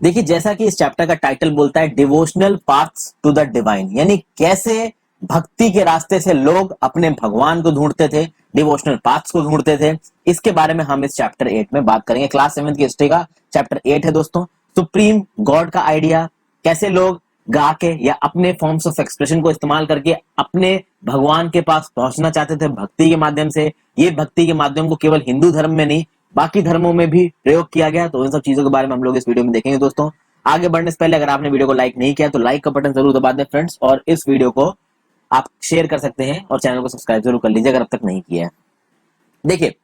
देखिए जैसा कि इस चैप्टर का टाइटल बोलता है devotional paths to the divine, यानी कैसे भक्ति के रास्ते से लोग अपने भगवान को ढूंढते थे, डिवोशनल पाथ्स को ढूंढते थे। इसके बारे में हम इस चैप्टर 8 में बात करेंगे। क्लास 7 की हिस्ट्री का चैप्टर 8 है दोस्तों। सुप्रीम गॉड का आइडिया, कैसे लोग गा के या अपने फॉर्म्स ऑफ एक्सप्रेशन को इस्तेमाल करके अपने भगवान के पास पहुंचना चाहते थे भक्ति के माध्यम से। ये भक्ति के माध्यम को केवल हिंदू धर्म में नहीं बाकी धर्मों में भी प्रयोग किया गया। तो इन सब चीजों के बारे में हम लोग इस वीडियो में देखेंगे दोस्तों। आगे बढ़ने से पहले अगर आपने वीडियो को लाइक नहीं किया तो लाइक का बटन जरूर दबा दें फ्रेंड्स, और इस वीडियो को आप शेयर कर सकते हैं और चैनल को सब्सक्राइब जरूर कर लीजिए अगर अब तक नहीं किया है। देखिए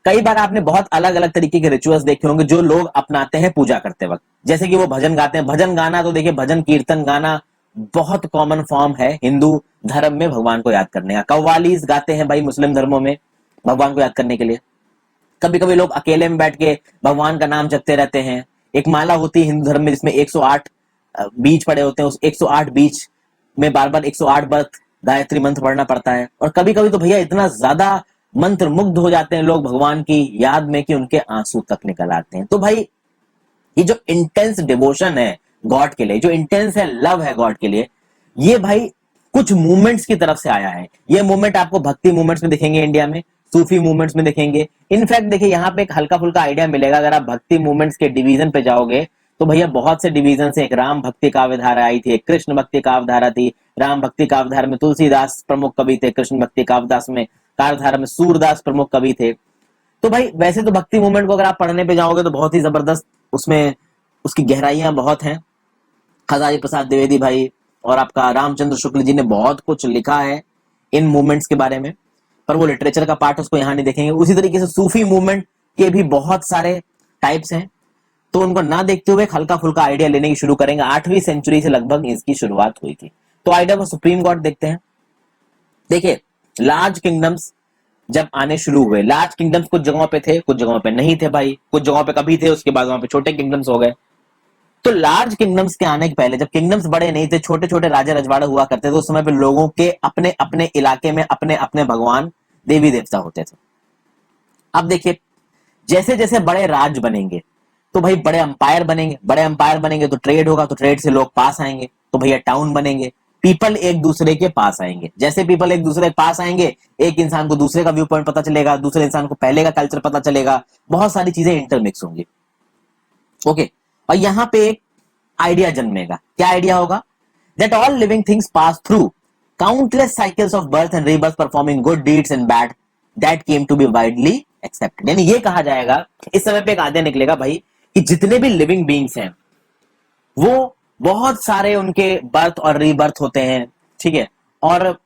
कई बार आपने बहुत अलग अलग तरीके के रिचुअल्स देखे होंगे जो लोग अपनाते हैं पूजा करते वक्त, जैसे कि वो भजन गाते हैं। भजन गाना तो देखिए भजन कीर्तन गाना बहुत कॉमन फॉर्म है हिंदू धर्म में भगवान को याद करने का। कव्वालीज गाते हैं भाई मुस्लिम धर्मों में भगवान को याद करने के लिए। कभी कभी लोग अकेले में बैठ के भगवान का नाम जपते रहते हैं। एक माला होती है हिंदू धर्म में जिसमें 108 बीज पड़े होते हैं, उस 108 बीज में बार बार 108 बार गायत्री मंत्र पढ़ना पड़ता है। और कभी कभी तो भैया इतना ज्यादा मंत्र मुग्ध हो जाते हैं लोग भगवान की याद में कि उनके आंसू तक निकल आते हैं। तो भाई ये जो इंटेंस डिवोशन है गॉड के लिए, जो इंटेंस है लव है गॉड के लिए, ये भाई कुछ मूवमेंट्स की तरफ से आया है। ये मूवमेंट आपको भक्ति मूवमेंट्स में दिखेंगे इंडिया में, सूफी मूवमेंट्स में दिखेंगे। इनफैक्ट देखिए यहाँ पे एक हल्का फुल्का आइडिया मिलेगा अगर आप भक्ति मूवमेंट्स के डिवीजन पे जाओगे तो भैया बहुत से डिवीजन से। एक राम भक्ति काव्यधारा आई थी, एक कृष्ण भक्ति काव्यधारा थी। राम भक्ति काव्यधारा में तुलसीदास प्रमुख कवि थे, कृष्ण भक्ति काव्यधारा में सूरदास प्रमुख कवि थे। तो भाई वैसे तो भक्ति मूवमेंट को अगर आप पढ़ने पे जाओगे तो बहुत ही जबरदस्त उसमें उसकी गहराइयां बहुत हैं। हजारी प्रसाद द्विवेदी भाई और आपका रामचंद्र शुक्ल जी ने बहुत कुछ लिखा है इन मूवमेंट्स के बारे में, पर वो लिटरेचर का पार्ट उसको यहाँ नहीं देखेंगे। उसी तरीके से सूफी मूवमेंट के भी बहुत सारे टाइप्स हैं, तो उनको ना देखते हुए हल्का फुल्का आइडिया लेने की शुरू करेंगे। 8वीं सेंचुरी से लगभग इसकी शुरुआत हुई थी। तो आइडिया को सुप्रीम गॉड देखते हैं। देखिए लार्ज किंगडम्स जब आने शुरू हुए, लार्ज किंगडम्स कुछ जगहों पे थे कुछ जगहों पे नहीं थे भाई, कुछ जगहों पे कभी थे उसके बाद वहां पे छोटे किंगडम्स हो गए। तो लार्ज किंगडम्स के आने के पहले जब किंगडम्स बड़े नहीं थे, छोटे छोटे राजा रजवाड़े हुआ करते थे, उस समय पे लोगों के अपने अपने इलाके में अपने अपने भगवान देवी देवता होते थे। अब देखिए जैसे जैसे बड़े राज बनेंगे तो भाई बड़े अंपायर बनेंगे, बड़े अंपायर बनेंगे तो ट्रेड होगा, तो ट्रेड से लोग पास आएंगे, तो भैया टाउन बनेंगे, पीपल एक दूसरे के पास आएंगे। जैसे पीपल एक दूसरे के पास आएंगे एक इंसान को दूसरे का व्यू पॉइंट पता चलेगा, दूसरे इंसान को पहले का कल्चर पता चलेगा, बहुत सारी चीजें इंटरमिक्स होंगी। ओके, और यहां पे एक आइडिया जन्मेगा। क्या आइडिया होगा? That all living things pass through countless cycles of birth and rebirth performing good deeds and bad that came to be widely accepted. यानी ये कहा जाएगा, इस समय पे एक आइडिया निकलेगा भाई कि जितने भी लिविंग बींग्स हैं वो बहुत सारे उनके बर्थ और रीबर्थ होते हैं, ठीक है, और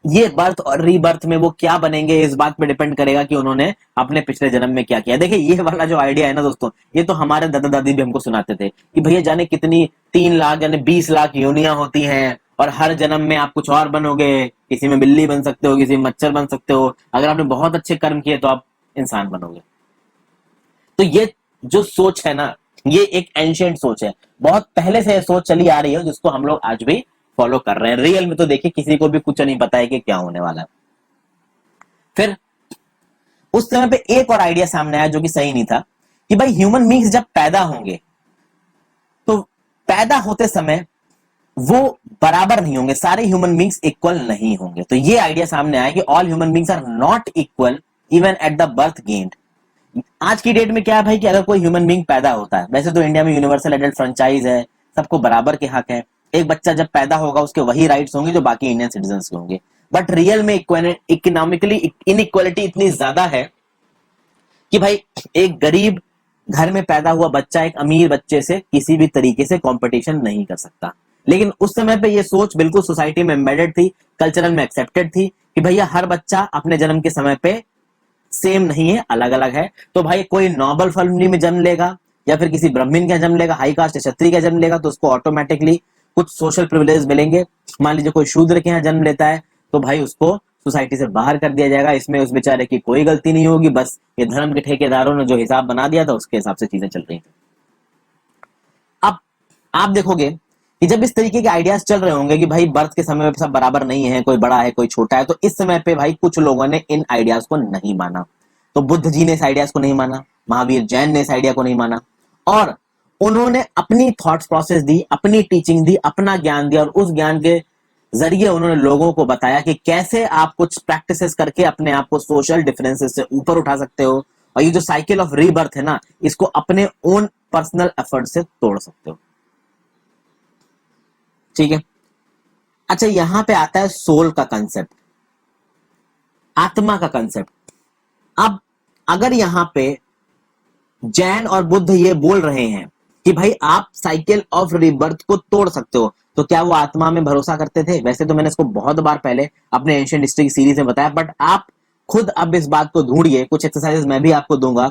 ये बर्थ और रीबर्थ में वो क्या बनेंगे इस बात पे डिपेंड करेगा कि उन्होंने अपने पिछले जन्म में क्या किया। देखिए ये वाला जो आइडिया है ना दोस्तों, ये तो हमारे दादा दादी भी हमको सुनाते थे कि भैया जाने कितनी 3 लाख यानी 20 लाख योनियां होती हैं और हर जन्म में आप कुछ और बनोगे, किसी में बिल्ली बन सकते हो, किसी में मच्छर बन सकते हो, अगर आपने बहुत अच्छे कर्म किए तो आप इंसान बनोगे। तो ये जो सोच है ना, ये एक एंशिएंट सोच है, बहुत पहले से ये सोच चली आ रही है जिसको हम लोग आज भी फॉलो कर रहे हैं। रियल में तो देखिए किसी को भी कुछ नहीं पता है कि क्या होने वाला है। फिर उस समय पे एक और आइडिया सामने आया जो कि सही नहीं था कि भाई ह्यूमन बींग्स जब पैदा होंगे तो पैदा होते समय वो बराबर नहीं होंगे, सारे ह्यूमन बींग्स इक्वल नहीं होंगे। तो ये आइडिया सामने आया कि all human beings are not equal even at the birth gained. आज की डेट में क्या है भाई कि अगर कोई ह्यूमन बींग पैदा होता है, वैसे तो इंडिया में यूनिवर्सल एडल्ट फ्रेंचाइज है, सबको बराबर के हक है, एक बच्चा जब पैदा होगा उसके वही राइट्स होंगे जो बाकी इंडियन सिटीजन के होंगे। बट रियल में इकोनॉमिकली इनइक्वालिटी इतनी ज्यादा है कि भाई एक गरीब घर में पैदा हुआ बच्चा एक अमीर बच्चे से किसी भी तरीके से कंपटीशन नहीं कर सकता। लेकिन उस समय पे ये सोच बिल्कुल सोसाइटी में एम्बेडेड थी, कल्चरल में एक्सेप्टेड थी कि भैया हर बच्चा अपने जन्म के समय पे सेम नहीं है, अलग अलग है। तो भाई कोई नोबल फैमिली में जन्म लेगा या फिर किसी ब्राह्मण का जन्म लेगा, हाई कास्ट क्षत्रिय का जन्म लेगा, तो उसको ऑटोमेटिकली कुछ सोशल प्रिविलेज मिलेंगे। मान लीजिए कोई शूद्र के यहाँ जन्म लेता है तो भाई उसको सोसाइटी से बाहर कर दिया जाएगा, इसमें उस बेचारे की कोई गलती नहीं होगी, बस ये धर्म के ठेकेदारों ने जो हिसाब बना दिया था उसके हिसाब से चीजें चल रही थी। अब आप देखोगे कि जब इस तरीके के आइडियाज चल रहे होंगे कि भाई बर्थ के समय में सब बराबर नहीं है, कोई बड़ा है कोई छोटा है, तो इस समय पे भाई कुछ लोगों ने इन आइडियाज को नहीं माना। तो बुद्ध जी ने इस आइडियाज को नहीं माना, महावीर जैन ने इस आइडिया को नहीं माना, और उन्होंने अपनी थॉट्स प्रोसेस दी, अपनी टीचिंग दी, अपना ज्ञान दिया, और उस ज्ञान के जरिए उन्होंने लोगों को बताया कि कैसे आप कुछ प्रैक्टिसेस करके अपने आप को सोशल डिफरेंसेस से ऊपर उठा सकते हो, और ये जो साइकिल ऑफ रीबर्थ है ना, इसको अपने ओन पर्सनल एफर्ट से तोड़ सकते हो। ठीक है। अच्छा, यहां पे आता है सोल का कंसेप्ट, आत्मा का कंसेप्ट। अब अगर यहां पे जैन और बुद्ध ये बोल रहे हैं कि भाई आप साइकिल ऑफ रीबर्थ को तोड़ सकते हो, तो क्या वो आत्मा में भरोसा करते थे? वैसे तो मैंने इसको बहुत बार पहले अपने एंशिएंट हिस्ट्री की सीरीज में बताया, बट आप खुद अब इस बात को ढूंढिए, कुछ एक्सरसाइजेस मैं भी आपको दूंगा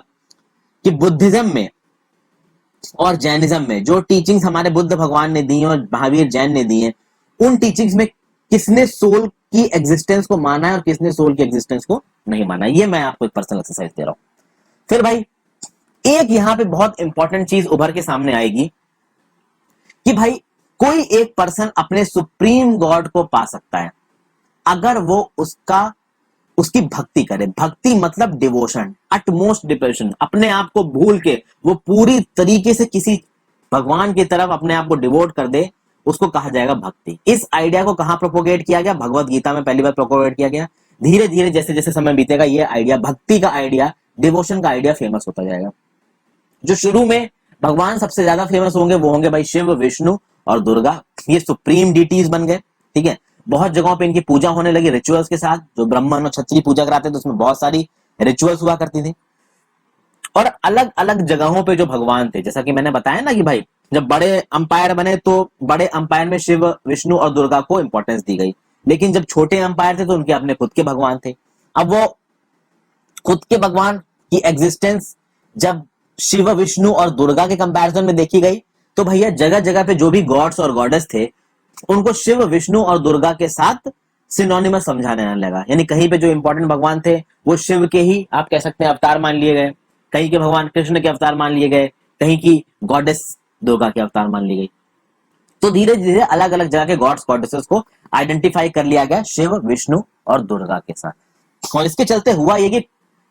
कि बुद्धिज्म में और जैनिज्म में जो टीचिंग्स हमारे बुद्ध भगवान ने दी और महावीर जैन ने दी है, उन टीचिंग्स में किसने सोल की एग्जिस्टेंस को माना है और किसने सोल की एग्जिस्टेंस को नहीं माना। ये मैं आपको एक पर्सनल एक्सरसाइज दे रहा हूं। फिर भाई एक यहां पे बहुत इंपॉर्टेंट चीज उभर के सामने आएगी कि भाई कोई एक पर्सन अपने सुप्रीम गॉड को पा सकता है अगर वो उसकी भक्ति करे। भक्ति मतलब डिवोशन, अटमोस्ट डिवोशन, अपने आप को भूल के वो पूरी तरीके से किसी भगवान की तरफ अपने आप को डिवोट कर दे, उसको कहा जाएगा भक्ति। इस आइडिया को कहां प्रोपोगेट किया गया? भगवत गीता में पहली बार प्रोपोगेट किया गया। धीरे धीरे जैसे जैसे समय बीतेगा ये आइडिया, भक्ति का आइडिया, डिवोशन का आइडिया फेमस होता जाएगा। जो शुरू में भगवान सबसे ज्यादा फेमस होंगे वो होंगे भाई शिव, विष्णु और दुर्गा। ये सुप्रीम डिटीज बन गए। ठीक है। बहुत जगहों पे इनकी पूजा होने लगी रिचुअल्स के साथ। जो ब्राह्मण और क्षत्रिय पूजा कराते थे उसमें बहुत सारी रिचुअल्स हुआ करती थी। और अलग अलग जगहों पे जो भगवान थे, जैसा कि मैंने बताया ना कि भाई जब बड़े अंपायर बने तो बड़े अंपायर में शिव, विष्णु और दुर्गा को इंपॉर्टेंस दी गई, लेकिन जब छोटे अंपायर थे तो उनके अपने खुद के भगवान थे। अब वो खुद के भगवान की एग्जिस्टेंस जब शिव, विष्णु और दुर्गा के कंपैरिजन में देखी गई तो भैया जगह जगह पे जो भी गॉड्स और गॉडेस थे उनको शिव, विष्णु और दुर्गा के साथ सिनोनिमस समझाने लगा। यानी कहीं पे जो इंपॉर्टेंट भगवान थे वो शिव के ही आप कह सकते हैं अवतार मान लिए गए, कहीं के भगवान कृष्ण के अवतार मान लिए गए, कहीं की गॉडेस दुर्गा के अवतार मान ली गई। तो धीरे धीरे अलग अलग जगह के गॉड्स गॉडेसेस को आइडेंटिफाई कर लिया गया शिव, विष्णु और दुर्गा के साथ। और इसके चलते हुआ ये कि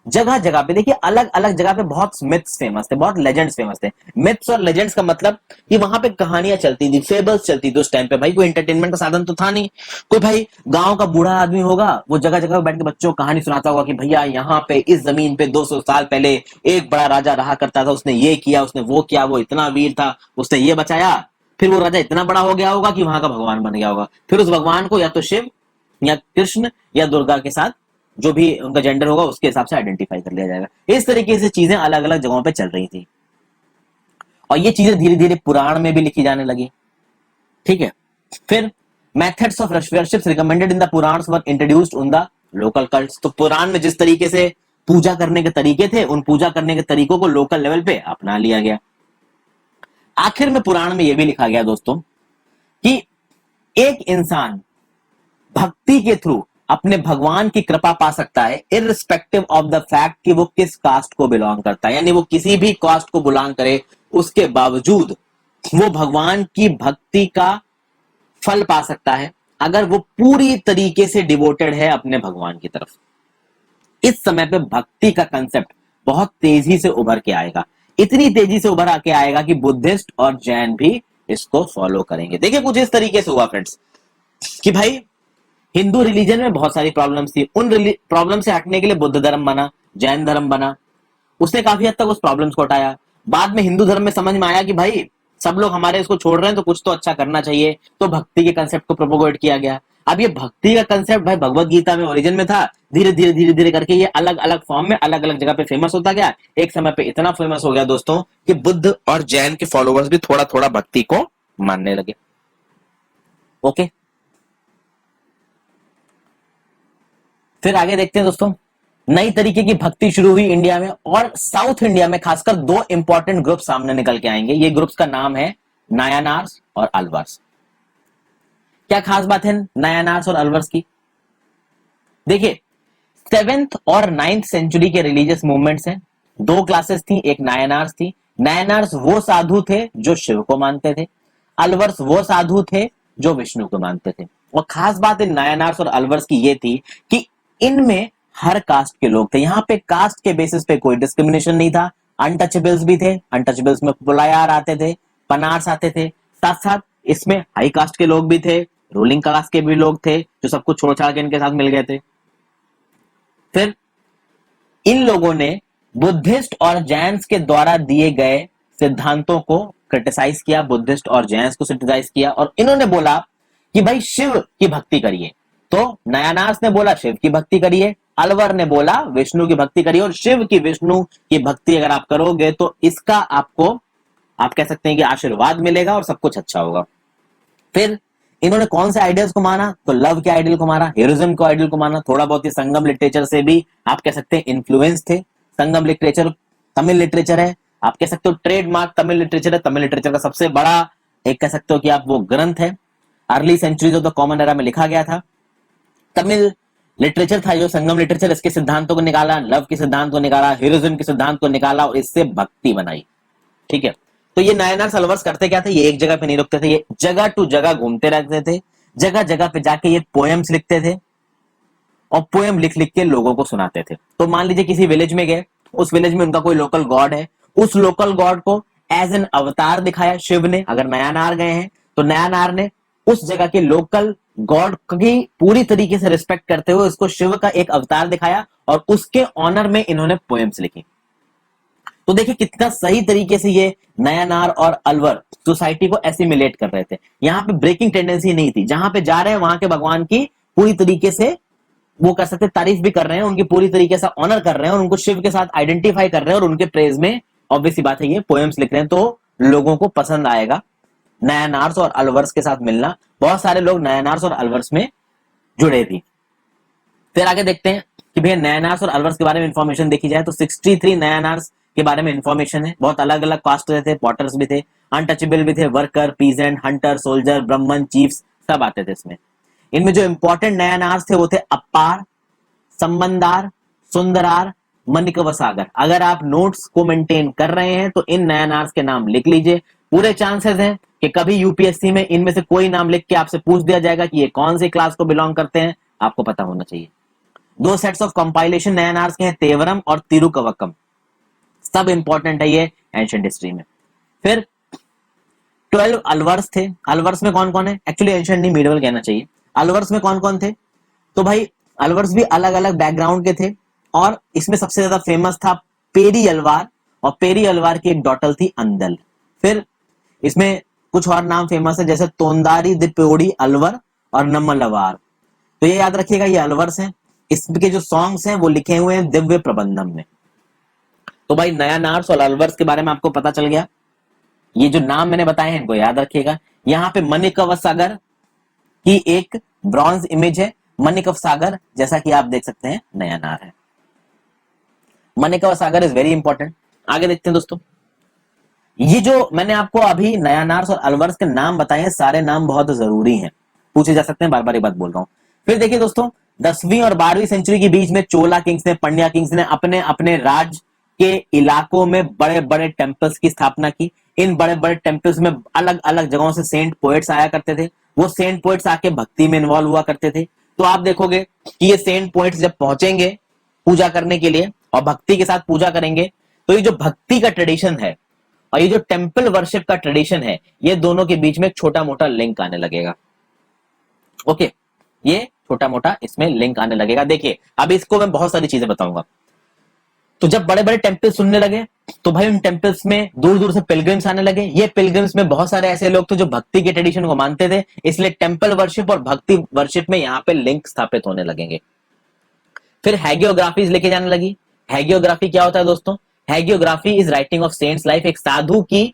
जगह जगह पे देखिए अलग अलग जगह पे बहुत मिथ्स फेमस थे, बहुत लेजेंड्स फेमस थे। मिथ्स और लेजेंड्स का मतलब कि वहां पे कहानियां चलती थी, फेबल्स चलती थी। उस टाइम पे भाई कोई एंटरटेनमेंट का साधन तो था नहीं। कोई भाई गांव का बूढ़ा आदमी होगा, वो जगह जगह बैठ के बच्चों को कहानी सुनाता होगा कि भैया यहाँ पे इस जमीन पे 200 साल पहले एक बड़ा राजा रहा करता था, उसने ये किया, उसने वो किया, वो इतना वीर था, उसने ये बचाया। फिर वो राजा इतना बड़ा हो गया होगा कि वहां का भगवान बन गया होगा। फिर उस भगवान को या तो शिव या कृष्ण या दुर्गा के साथ जो भी उनका जेंडर होगा उसके हिसाब से आइडेंटिफाई कर लिया जाएगा। इस तरीके से चीजें अलग अलग जगहों पे चल रही थी और ये चीजें धीरे धीरे पुराण में भी लिखी जाने लगी। ठीक है। फिर methods of worship recommended in the Puranas were introduced in the local cults. तो पुराण में जिस तरीके से पूजा करने के तरीके थे उन पूजा करने के तरीकों को लोकल लेवल पे अपना लिया गया। आखिर में पुराण में यह भी लिखा गया दोस्तों कि एक इंसान भक्ति के थ्रू अपने भगवान की कृपा पा सकता है इररिस्पेक्टिव ऑफ द फैक्ट कि वो किस कास्ट को बिलोंग करता है। यानी वो किसी भी कास्ट को बिलोंग करे उसके बावजूद वो भगवान की भक्ति का फल पा सकता है अगर वो पूरी तरीके से डिवोटेड है अपने भगवान की तरफ। इस समय पे भक्ति का कंसेप्ट बहुत तेजी से उभर के आएगा, इतनी तेजी से उभर के आएगा कि बुद्धिस्ट और जैन भी इसको फॉलो करेंगे। देखिए कुछ इस तरीके से हुआ फ्रेंड्स कि भाई हिंदू रिलीजन में बहुत सारी प्रॉब्लम्स थी, उन प्रॉब्लम से हटने के लिए बुद्ध धर्म बना, जैन धर्म बना, उसने काफी हद तक उस प्रॉब्लम्स को हटाया। बाद में हिंदू धर्म में समझ में आया कि भाई सब लोग हमारे इसको छोड़ रहे हैं तो कुछ तो अच्छा करना चाहिए, तो भक्ति के कंसेप्ट को प्रोपोगेट किया गया। अब ये भक्ति का कंसेप्ट भाई भगवत गीता में ओरिजिन में था, धीरे धीरे करके ये अलग अलग फॉर्म में अलग अलग जगह पे फेमस होता गया। एक समय पे इतना फेमस हो गया दोस्तों कि बुद्ध और जैन के फॉलोवर्स भी थोड़ा थोड़ा भक्ति को मानने लगे। ओके, फिर आगे देखते हैं दोस्तों। नई तरीके की भक्ति शुरू हुई इंडिया में और साउथ इंडिया में खासकर दो इंपॉर्टेंट ग्रुप सामने निकल के आएंगे। ये ग्रुप्स का नाम है नायनार्स और अलवर्स। क्या खास बात है नायनार्स और अलवर्स की? देखिए 7th और 9th सेंचुरी के रिलीजियस मूवमेंट्स हैं। दो क्लासेस थी, एक नायनार्स थी। नायनार्स वो साधु थे जो शिव को मानते थे, अलवर्स वो साधु थे जो विष्णु को मानते थे। और खास बात इन नायनार्स और अलवर्स की ये थी कि इनमें हर कास्ट के लोग थे। यहां पे कास्ट के बेसिस पे कोई डिस्क्रिमिनेशन नहीं था, अनटचेबल्स भी थे, अनटचेबल्स में पुलायार आते थे, पनार्स आते थे, साथ साथ इसमें हाई कास्ट के लोग भी थे, रूलिंग कास्ट के भी लोग थे जो सब कुछ छोड़ छाड़ के इनके साथ मिल गए थे। फिर इन लोगों ने बुद्धिस्ट और जैन्स के द्वारा दिए गए सिद्धांतों को क्रिटिसाइज किया, बुद्धिस्ट और जैन्स को क्रिटिसाइज किया, और इन्होंने बोला कि भाई शिव की भक्ति करिए। तो नयानार्स ने बोला शिव की भक्ति करिए, अलवर ने बोला विष्णु की भक्ति करिए, और शिव की विष्णु की भक्ति अगर आप करोगे तो इसका आपको, आप कह सकते हैं कि आशीर्वाद मिलेगा और सब कुछ अच्छा होगा। फिर इन्होंने कौन से आइडियल्स को माना, तो लव के आइडियल को माना, हीरोइज्म को आइडियल को माना, थोड़ा बहुत ही संगम लिटरेचर से भी आप कह सकते हैं इन्फ्लुएंस थे। संगम लिटरेचर तमिल लिटरेचर है, आप कह सकते हो ट्रेडमार्क तमिल लिटरेचर है, तमिल लिटरेचर का सबसे बड़ा एक कह सकते हो कि आप वो ग्रंथ है, early centuries of the common era में लिखा गया था। तमिल लिटरेचर था जो संगम लिटरेचर, इसके सिद्धांतों को निकाला, लव के सिद्धांत को निकाला, हीरोइज्म के सिद्धांत को निकाला और इससे भक्ति बनाई। ठीक है, तो ये नायनार अलवर्स करते क्या थे, ये एक जगह पे नहीं रुकते थे, ये जगह टू जगह घूमते रहते थे, जगह जगह पे जाके ये पोएम्स लिखते थे और पोएम लिख लिख के लोगों को सुनाते थे। तो मान लीजिए किसी विलेज में गए, उस विलेज में उनका कोई लोकल गॉड है, उस लोकल गॉड को एज एन अवतार दिखाया शिव ने। अगर नयानार गए हैं तो नयानार ने उस जगह के लोकल गॉड की पूरी तरीके से रिस्पेक्ट करते हुए उसको शिव का एक अवतार दिखाया और उसके ऑनर में इन्होंने पोएम्स लिखी। तो देखिए कितना सही तरीके से ये नयानार और अलवर सोसाइटी को एसिमिलेट कर रहे थे। यहाँ पे ब्रेकिंग टेंडेंसी नहीं थी, जहां पे जा रहे हैं वहां के भगवान की पूरी तरीके से वो कर सकते, तारीफ भी कर रहे हैं, उनकी पूरी तरीके से ऑनर कर रहे हैं और उनको शिव के साथ आइडेंटिफाई कर रहे हैं और उनके प्रेज में ऑब्वियसली बात है ये पोएम्स लिख रहे हैं, तो लोगों को पसंद आएगा नयानार्स और अलवर्स के साथ मिलना। बहुत सारे लोग नयानार्स और अलवर्स में जुड़े भी। फिर आगे देखते हैं कि भैया नयानार्स और अलवर्स के बारे में इंफॉर्मेशन देखी जाए तो 63 नयानार्स के बारे में इंफॉर्मेशन है। बहुत अलग अलग कास्ट थे, पॉटर्स भी थे, अनटचेबल भी थे, वर्कर, पीजेंट, हंटर, सोल्जर, ब्राह्मण, चीफ्स सब आते थे इसमें। इनमें जो इंपॉर्टेंट नयानार्स थे वो थे अप्पार, संबंदार, सुंदरार, मणिकव सागर। अगर आप नोट्स को मेंटेन कर रहे हैं तो इन नयानार्स के नाम लिख लीजिए। पूरे चांसेस हैं कि कभी यूपीएससी में इनमें से कोई नाम लिख के आपसे पूछ दिया जाएगा कि ये कौन सी क्लास को बिलोंग करते हैं, आपको पता होना चाहिए। दो सेट्स ऑफ कंपाइलेशन नयानार्स के हैं, तेवरम और तिरुकवक्कम, सब इंपॉर्टेंट है ये एंशिएंट हिस्ट्री में। फिर 12 अलवर्स थे। अलवर्स में कौन कौन है, एक्चुअली एंशिएंट नहीं मिडिवल कहना चाहिए। अलवर्स में कौन कौन थे, तो भाई अलवर्स भी अलग अलग बैकग्राउंड के थे और इसमें सबसे ज्यादा फेमस था पेरी अलवार, और पेरी अलवार की एक डॉटर थी अंदल। फिर इसमें कुछ और नाम फेमस है जैसे तोंदारी दिपोड़ी अलवर और नमलवार। तो ये याद रखिएगा ये अलवर्स हैं। इसके जो सॉन्ग्स हैं वो लिखे हुए हैं दिव्य प्रबंधम में। तो भाई नयानार्स और अलवर्स के बारे में आपको पता चल गया। ये जो नाम मैंने बताए हैं इनको याद रखिएगा। यहाँ पे मणिकव सागर की एक ब्रॉन्ज इमेज है, मणिकव सागर जैसा कि आप देख सकते हैं नयानार है। मणिकव सागर इज वेरी इंपॉर्टेंट। आगे देखते हैं दोस्तों, ये जो मैंने आपको अभी नयानार्स और अलवर्स के नाम बताए हैं, सारे नाम बहुत जरूरी हैं, पूछे जा सकते हैं, बार बार ये बात बोल रहा हूं। फिर देखिए दोस्तों, 10वीं और 12वीं सेंचुरी के बीच में चोला किंग्स ने, पंड्या किंग्स ने अपने अपने राज के इलाकों में बड़े बड़े टेम्पल्स की स्थापना की। इन बड़े बड़े टेम्पल्स में अलग अलग जगहों से सेंट पोएट्स आया करते थे। वो सेंट पोएट्स आके भक्ति में इन्वॉल्व हुआ करते थे। तो आप देखोगे कि ये सेंट पोएट्स जब पहुंचेंगे पूजा करने के लिए और भक्ति के साथ पूजा करेंगे, तो ये जो भक्ति का ट्रेडिशन है और ये जो टेम्पल वर्शिप का ट्रेडिशन है, ये दोनों के बीच में छोटा मोटा लिंक आने लगेगा। ओके, ये छोटा मोटा इसमें लिंक आने लगेगा। देखिए अब इसको मैं बहुत सारी चीजें बताऊंगा। तो जब बड़े बड़े टेम्पल्स सुनने लगे तो भाई उन टेम्पल्स में दूर दूर से पिलग्रिम्स आने लगे। ये पिलग्रिम्स में बहुत सारे ऐसे लोग थे जो भक्ति के ट्रेडिशन को मानते थे, इसलिए टेम्पल वर्शिप और भक्ति वर्शिप में यहाँ पे लिंक स्थापित होने लगेंगे। फिर हैगियोग्राफीज लेके जाने लगी। हैगियोग्राफी क्या होता है दोस्तों, hagiography is writing of saints life. एक साधु की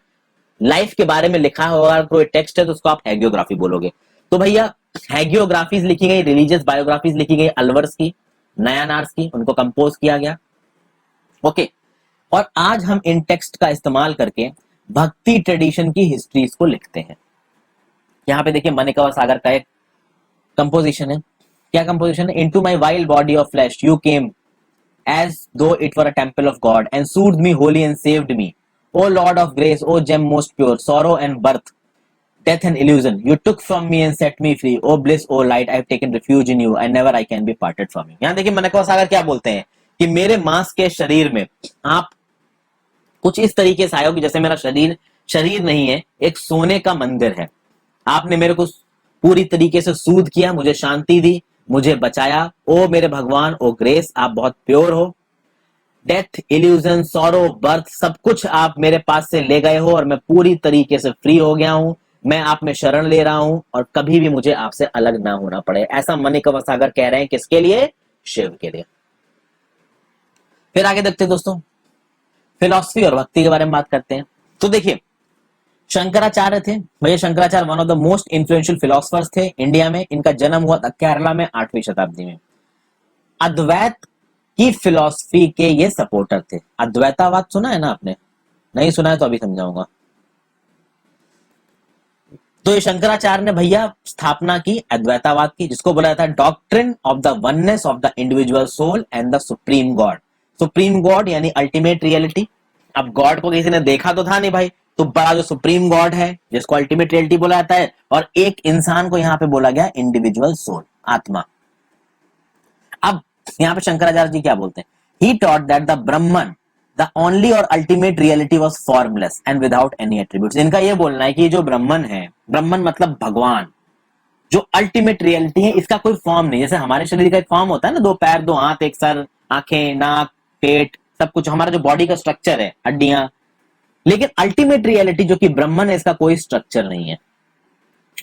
लाइफ के बारे में लिखा हुआ कोई टेक्स्ट है तो उसको आप हैगियोग्राफी बोलोगे। तो भैया हैगियोग्राफीज लिखी गई, रिलीजियस बायोग्राफीज लिखी गई अलवर्स की, नयानार्स की, उनको कंपोज किया गया। ओके, और आज हम इन टेक्स्ट का इस्तेमाल करके भक्ति ट्रेडिशन की हिस्ट्रीज को लिखते हैं। यहाँ पे देखिए मणिकव सागर का एक कंपोजिशन है। क्या कंपोजिशन है, into my wild body of flash you came as though it were a temple of God and soothed me wholly and saved me. O Lord of grace, O gem most pure, sorrow and birth, death and illusion, you took from me and set me free. O bliss, O light, I have taken refuge in you and never I can be parted from you. यहाँ देखिए मणिकव सागर क्या बोलते हैं कि मेरे मांस के शरीर में आप कुछ इस तरीके से आया हो कि जैसे मेरा शरीर शरीर नहीं है, एक सोने का मंदिर है। आपने मेरे को पूरी तरीके से सूद किया, मुझे शांति दी, मुझे बचाया। ओ मेरे भगवान, ओ ग्रेस, आप बहुत प्योर हो। डेथ, इल्यूजन, सॉरो, बर्थ, सब कुछ आप मेरे पास से ले गए हो और मैं पूरी तरीके से फ्री हो गया हूं। मैं आप में शरण ले रहा हूं और कभी भी मुझे आपसे अलग ना होना पड़े। ऐसा माणिक सागर कह रहे हैं, किसके लिए? शिव के लिए। फिर आगे देखते हैं दोस्तों, फिलॉसफी और भक्ति के बारे में बात करते हैं। तो देखिए, शंकराचार्य थे भैया। Shankaracharya one of the most influential philosophers थे इंडिया में। इनका जन्म हुआ था केरला में 8वीं शताब्दी में। अद्वैत की फिलॉसफी के ये सपोर्टर थे। अद्वैतावाद सुना है ना आपने? नहीं सुना है तो अभी समझाऊंगा। तो ये शंकराचार्य ने भैया स्थापना की अद्वैतावाद की, जिसको बोला जाता है doctrine of the oneness of the individual soul and the supreme God. Supreme God यानी अल्टीमेट रियलिटी। अब गॉड को किसी ने देखा तो था नहीं भाई, तो बड़ा जो सुप्रीम गॉड है जिसको अल्टीमेट रियलिटी बोला जाता है, और एक इंसान को यहाँ पे बोला गया इंडिविजुअल सोल, आत्मा। अब यहाँ पे शंकराचार्य जी क्या बोलते हैं? He taught that the Brahman the only और ultimate reality was formless and without any attributes. इनका यह बोलना है कि जो ब्रह्मन है, ब्रह्मन मतलब भगवान, जो अल्टीमेट रियलिटी है, इसका कोई फॉर्म नहीं। जैसे हमारे शरीर का एक फॉर्म होता है ना, 2 पैर 2 हाथ 1 सर, आंखें, नाक, पेट, सब कुछ हमारा जो बॉडी का स्ट्रक्चर है, हड्डियां। लेकिन अल्टीमेट रियलिटी जो कि ब्रह्मन है, इसका कोई स्ट्रक्चर नहीं है।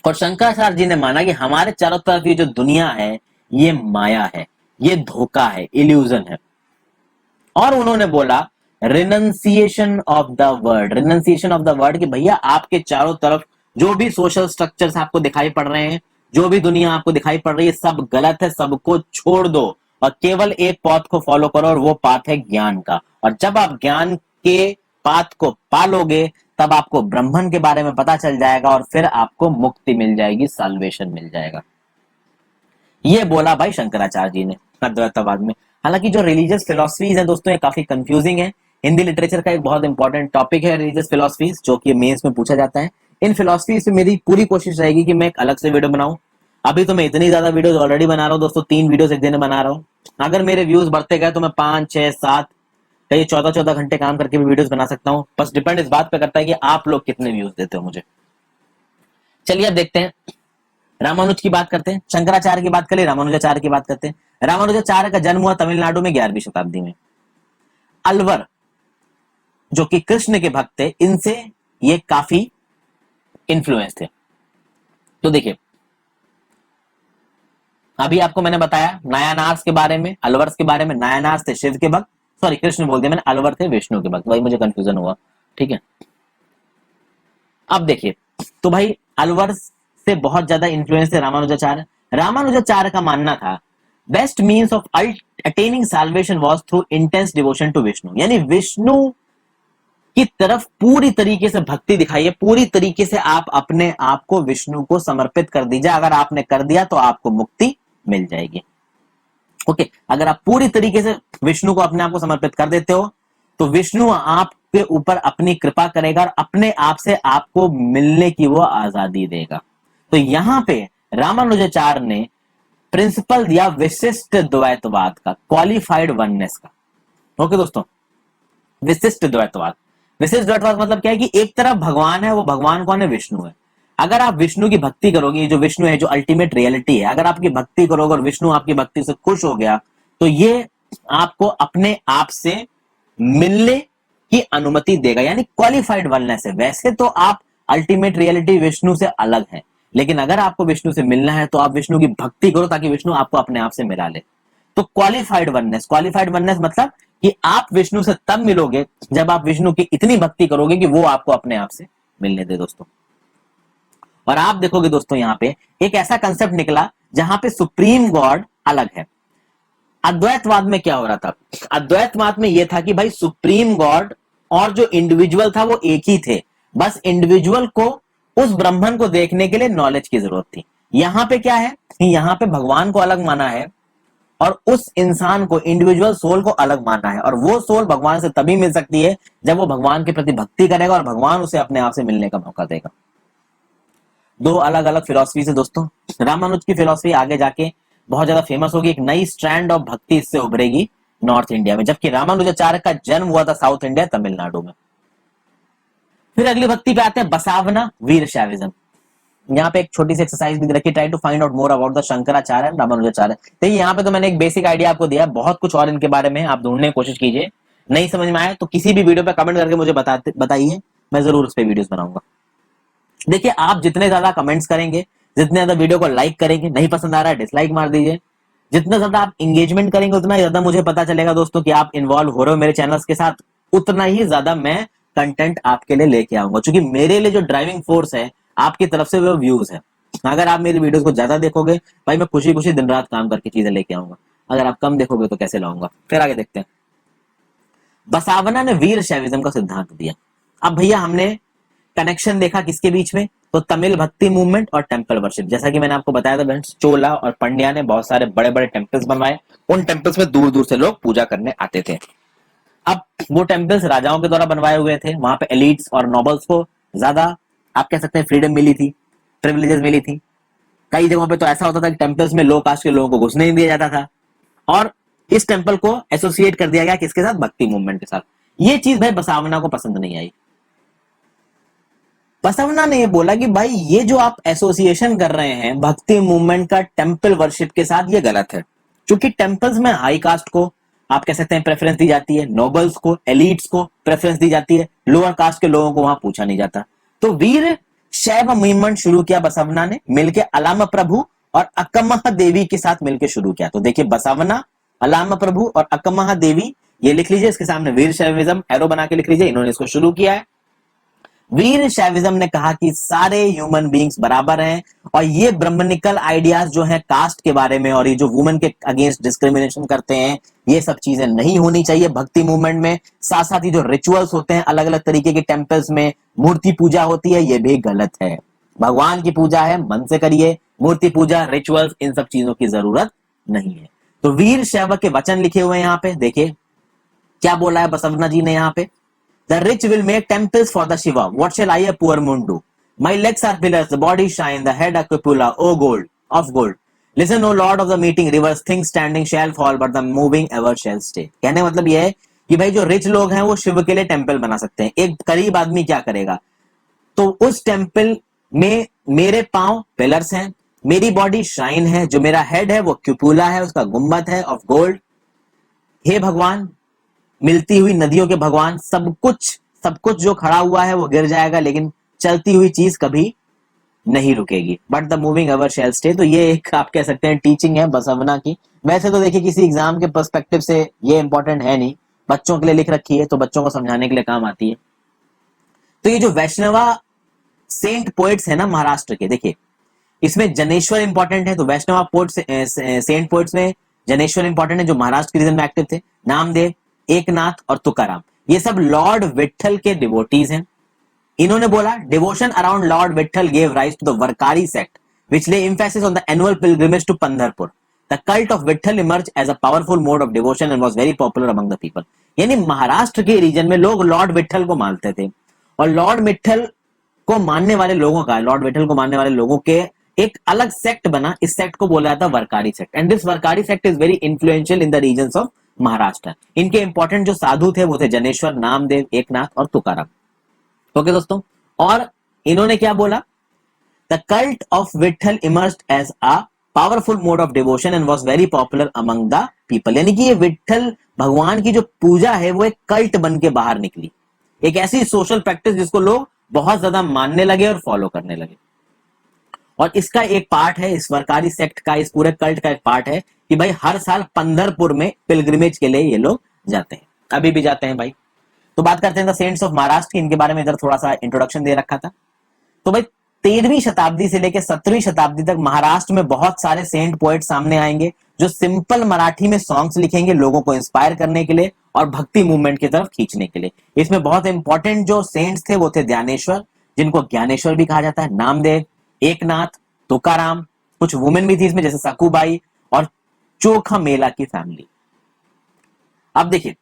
और शंकराचार्य जी ने माना कि हमारे चारों तरफ ये जो दुनिया है, ये माया है, ये धोखा है, इल्यूजन है। और उन्होंने बोला renunciation of the word, renunciation of the word, कि भैया आपके चारों तरफ जो भी सोशल स्ट्रक्चर्स आपको दिखाई पड़ रहे हैं, जो भी दुनिया आपको दिखाई पड़ रही है, सब गलत है, सबको छोड़ दो और केवल एक पाथ को फॉलो करो, और वो पाथ है ज्ञान का। और जब आप ज्ञान के पाथ को पालोगे, तब आपको ब्रह्मन के बारे में पता चल जाएगा और फिर आपको मुक्ति मिल जाएगी, साल्वेशन मिल जाएगा। ये बोला भाई शंकराचार्य जी ने अद्वैतवाद में। हालांकि जो रिलीजियस फिलोसफीज है दोस्तों, ये काफी कंफ्यूजिंग है। हिंदी लिटरेचर का एक बहुत इंपॉर्टेंट टॉपिक है रिलीजियस फिलोसफीज, जो कि मेंस में पूछा जाता है। इन फिलोसफीज पे मेरी पूरी कोशिश रहेगी कि मैं एक अलग से वीडियो बनाऊं। अभी तो मैं इतनी ज्यादा वीडियोस ऑलरेडी बना रहा हूं दोस्तों, 3 वीडियोस एक दिन में बना रहा हूं। अगर मेरे व्यूज बढ़ते गए तो मैं 5, 6, 7, कई 14 घंटे काम करके भी वीडियोस बना सकता हूं। बस डिपेंड इस बात पे करता है कि आप लोग कितने व्यूज देते हो मुझे। चलिए अब देखते हैं, रामानुज की बात करते हैं। शंकराचार्य की बात करें, रामानुजाचार्य की बात करते हैं। रामानुजाचार्य का जन्म हुआ तमिलनाडु में 11वीं शताब्दी में। अलवर जो कि कृष्ण के भक्त थे, इनसे ये काफी इन्फ्लुएंस थे। तो देखिए, अभी आपको मैंने बताया नायानार्स के बारे में, अलवर्स के बारे में। नायानार्स थे शिव के भक्त, सॉरी कृष्ण बोल दिया मैंने, अलवर थे विष्णु के भक्त, वही मुझे कंफ्यूजन हुआ, ठीक है। अब देखिए, तो भाई अलवर से बहुत ज्यादा इन्फ्लुएंस थे रामानुजाचार्य। रामानुजाचार्य का मानना था best means of attaining salvation was through intense devotion to Vishnu, यानी विष्णु की तरफ पूरी तरीके से भक्ति दिखाइए, पूरी तरीके से आप अपने आप को विष्णु को समर्पित कर दीजिए। अगर आपने कर दिया तो आपको मुक्ति मिल जाएगी। ओके, अगर आप पूरी तरीके से विष्णु को अपने आप को समर्पित कर देते हो, तो विष्णु आपके ऊपर अपनी कृपा करेगा और अपने आप से आपको मिलने की वो आजादी देगा। तो यहां पे रामानुजाचार्य ने प्रिंसिपल दिया विशिष्ट द्वैतवाद का, क्वालिफाइड वननेस का। ओके दोस्तों, विशिष्ट द्वैतवाद। विशिष्ट द्वैतवाद मतलब क्या है कि एक तरफ भगवान है, वो भगवान कौन है? विष्णु है। अगर आप विष्णु की भक्ति करोगे, जो विष्णु है, जो अल्टीमेट रियलिटी है, अगर आपकी भक्ति करोगे और विष्णु आपकी भक्ति से खुश हो गया, तो ये आपको अपने आप से मिलने की अनुमति देगा, यानी क्वालिफाइड वननेस है। वैसे तो आप अल्टीमेट रियलिटी विष्णु से अलग है, लेकिन अगर आपको विष्णु से मिलना है तो आप विष्णु की भक्ति करो ताकि विष्णु आपको अपने आप से मिला ले। तो क्वालिफाइड वननेस, क्वालिफाइड वननेस मतलब कि आप विष्णु से तब मिलोगे जब आप विष्णु की इतनी भक्ति करोगे कि वो आपको अपने आप से मिलने दे दोस्तों। और आप देखोगे दोस्तों, यहां पे एक ऐसा कंसेप्ट निकला जहां पे सुप्रीम गॉड अलग है। अद्वैतवाद में क्या हो रहा था? अद्वैतवाद में यह था कि भाई सुप्रीम गॉड और जो इंडिविजुअल था वो एक ही थे, बस इंडिविजुअल को उस ब्रह्मन को देखने के लिए नॉलेज की जरूरत थी। यहां पे क्या है, यहां पे भगवान को अलग माना है और उस इंसान को, इंडिविजुअल सोल को अलग मानना है। और वो सोल भगवान से तभी मिल सकती है जब वो भगवान के प्रति भक्ति करेगा और भगवान उसे अपने आप से मिलने का मौका देगा। 2 अलग अलग फिलॉसफी से दोस्तों। रामानुज की फिलॉसफी आगे जाके बहुत ज्यादा फेमस होगी, एक नई स्ट्रैंड ऑफ भक्ति इससे उभरेगी नॉर्थ इंडिया में, जबकि रामानुजाचार्य का जन्म हुआ था साउथ इंडिया, तमिलनाडु में। फिर अगली भक्ति पे आते हैं बसावना वीर शैविज्म। यहाँ पे एक छोटी सी एक्सरसाइज भी रखी, try to find out more about the Shankaracharya and Ramanujacharya. देखिए यहाँ पे तो मैंने एक बेसिक आइडिया आपको दिया, बहुत कुछ और इनके बारे में आप ढूंढने की कोशिश कीजिए। नहीं समझ में आए तो किसी भी वीडियो पे कमेंट करके मुझे बताइए, मैं जरूर उस पर वीडियोस बनाऊंगा। देखिए आप जितने ज्यादा कमेंट्स करेंगे, जितने ज्यादा वीडियो को लाइक करेंगे, नहीं पसंद आ रहा है डिसलाइक मार दीजिए, जितना ज्यादा आप एंगेजमेंट करेंगे उतना ज्यादा मुझे पता चलेगा दोस्तों कि आप इन्वॉल्व हो रहे हो मेरे चैनल्स के साथ, उतना ही ज्यादा मैं कंटेंट आपके लिए लेके आऊंगा। क्योंकि मेरे लिए जो ड्राइविंग फोर्स है आपकी तरफ से वो व्यूज है। अगर आप मेरी वीडियोस को ज्यादा देखोगे भाई मैं खुशी खुशी दिन रात काम करके चीजें लेके आऊंगा, अगर आप कम देखोगे तो कैसे लाऊंगा। फिर आगे देखते हैं, बसावना ने वीर शैविज्म का सिद्धांत दिया। अब भैया हमने कनेक्शन देखा किसके बीच में, तो तमिल भक्ति मूवमेंट और टेंपल वर्शिप। जैसा कि मैंने आपको बताया था फ्रेंड्स, चोला और पंड्या ने बहुत सारे बड़े बड़े टेंपल्स बनवाए, उन टेंपल्स में दूर दूर से लोग पूजा करने आते थे। अब वो टेंपल्स राजाओं के द्वारा बनवाए हुए थे, वहां पे एलिट्स और नोबल्स को ज्यादा आप कह सकते हैं फ्रीडम मिली थी, प्रिविलेजेस मिली थी। कई जगहों पे तो ऐसा होता था कि टेंपल्स में लो कास्ट के लोगों को घुसने नहीं दिया जाता था, और इस टेंपल को एसोसिएट कर दिया गया किसके साथ, भक्ति मूवमेंट के साथ। ये चीज भाई बसावना को पसंद नहीं आई। बसवना ने ये बोला कि भाई ये जो आप एसोसिएशन कर रहे हैं भक्ति मूवमेंट का टेंपल वर्शिप के साथ, ये गलत है। क्योंकि टेंपल्स में हाई कास्ट को आप कह सकते हैं प्रेफरेंस दी जाती है, नोबल्स को, एलिट्स को प्रेफरेंस दी जाती है, लोअर कास्ट के लोगों को वहां पूछा नहीं जाता। तो वीर शैव मूवमेंट शुरू किया बसवना ने, मिलकर अलाम प्रभु और अक्कमहा देवी के साथ मिलकर शुरू किया। तो देखिए बसवना, अलाम प्रभु और अक्कमहा देवी, ये लिख लीजिए, इसके सामने वीर शैविज्म एरो बना के लिख लीजिए, इन्होंने इसको शुरू किया है। वीर शैविज्म ने कहा कि सारे ह्यूमन बींग्स बराबर हैं, और ये ब्रह्मनिकल आइडियाज जो हैं कास्ट के बारे में और ये जो वुमेन के अगेंस्ट डिस्क्रिमिनेशन करते हैं, ये सब चीजें नहीं होनी चाहिए भक्ति मूवमेंट में। साथ साथ ही जो रिचुअल्स होते हैं अलग अलग तरीके के टेंपल्स में, मूर्ति पूजा होती है, ये भी गलत है। भगवान की पूजा है, मन से करिए, मूर्ति पूजा, रिचुअल्स, इन सब चीजों की जरूरत नहीं है। तो वीर शैव के वचन लिखे हुए हैं यहाँ पे, देखिए क्या बोला है बसवना जी ने यहाँ पे। The rich will make temples for the Shiva. What shall I, a poor moon, do? My legs are pillars, the body shine, the head a cupola, O gold, of gold. Listen, O Lord of the meeting rivers, things standing shall fall, but the moving ever shall stay. कहने मतलब यह है कि भाई जो rich लोग हैं वो शिव के लिए टेंपल बना सकते हैं, एक गरीब आदमी क्या करेगा, तो उस टेंपल में मेरे पांव पिलर्स हैं, मेरी बॉडी शाइन है, जो मेरा हेड है वो क्यूपुला है, उसका गुम्बद है ऑफ गोल्ड। हे भगवान, मिलती हुई नदियों के भगवान, सब कुछ जो खड़ा हुआ है वो गिर जाएगा, लेकिन चलती हुई चीज कभी नहीं रुकेगी, but the moving ever shell stay. तो ये एक आप कह सकते हैं टीचिंग है बसवना की। वैसे तो देखिए किसी एग्जाम के पर्सपेक्टिव से ये इंपॉर्टेंट है नहीं, बच्चों के लिए लिख रखी है तो बच्चों को समझाने के लिए काम आती है। तो ये जो वैष्णवा सेंट पोएट्स है ना महाराष्ट्र के, देखिए इसमें जनेश्वर इंपॉर्टेंट है, तो वैष्णवा पोएट्स सेंट पोएट्स में जनेश्वर इंपॉर्टेंट है जो महाराष्ट्र के रीजन में एक्टिव थे, नामदेव, एकनाथ और तुकाराम, ये सब लॉर्ड विठल के डिवोटीज हैं। इन्होंने बोला devotion around lord Vithal gave rise to the Warkari sect which lay emphasis on the annual pilgrimage to Pandharpur. The cult of Vitthal emerged as a powerful mode of devotion and was very popular among the people. यानी महाराष्ट्र के reason में लोग Lord Vitthal को मानते थे, और Lord Vitthal को मानने वाले लोगों का, लॉर्ड विठल को मानने वाले लोगों के एक अलग सेक्ट बना, इस सेक्ट को बोला जाता है Warkari sect, and this Warkari sect is very influential in the regions of Maharashtra. इनके इंपॉर्टेंट जो साधु थे वो थे जनेश्वर, नामदेव, एकनाथ और तुकाराम। ओके दोस्तों, और इन्होंने क्या बोला, the cult of Vithal emerged as a powerful mode of devotion and was very popular among the people. यानी कि ये विठल भगवान की जो पूजा है वो एक कल्ट बन के बाहर निकली, एक ऐसी सोशल प्रैक्टिस जिसको लोग बहुत ज्यादा मानने लगे और फॉलो करने लगे। और इसका एक पार्ट है, इस वरकारी सेक्ट का, इस पूरे कल्ट का एक पार्ट है कि भाई हर साल पंढरपुर में पिलग्रिमेज के लिए ये लोग जाते हैं, अभी भी जाते हैं भाई। तो बात करते हैं द सेंट्स ऑफ महाराष्ट्र की, इनके बारे में इधर थोड़ा सा इंट्रोडक्शन दे रखा था। तो भाई 13वीं शताब्दी से लेकर 17वीं शताब्दी तक महाराष्ट्र में बहुत सारे सेंट पोएट सामने आएंगे जो सिंपल मराठी में सॉन्ग्स लिखेंगे लोगों को इंस्पायर करने के लिए और भक्ति मूवमेंट की तरफ खींचने के लिए। इसमें बहुत इंपॉर्टेंट जो सेंट्स थे वो थे ध्यानेश्वर, जिनको ज्ञानेश्वर भी कहा जाता है, नामदेव, एकनाथ, तुकाराम, कुछ वुमेन भी थी इसमें जैसे सकुबाई और चोखा मेला की फैमिली। अब देखिए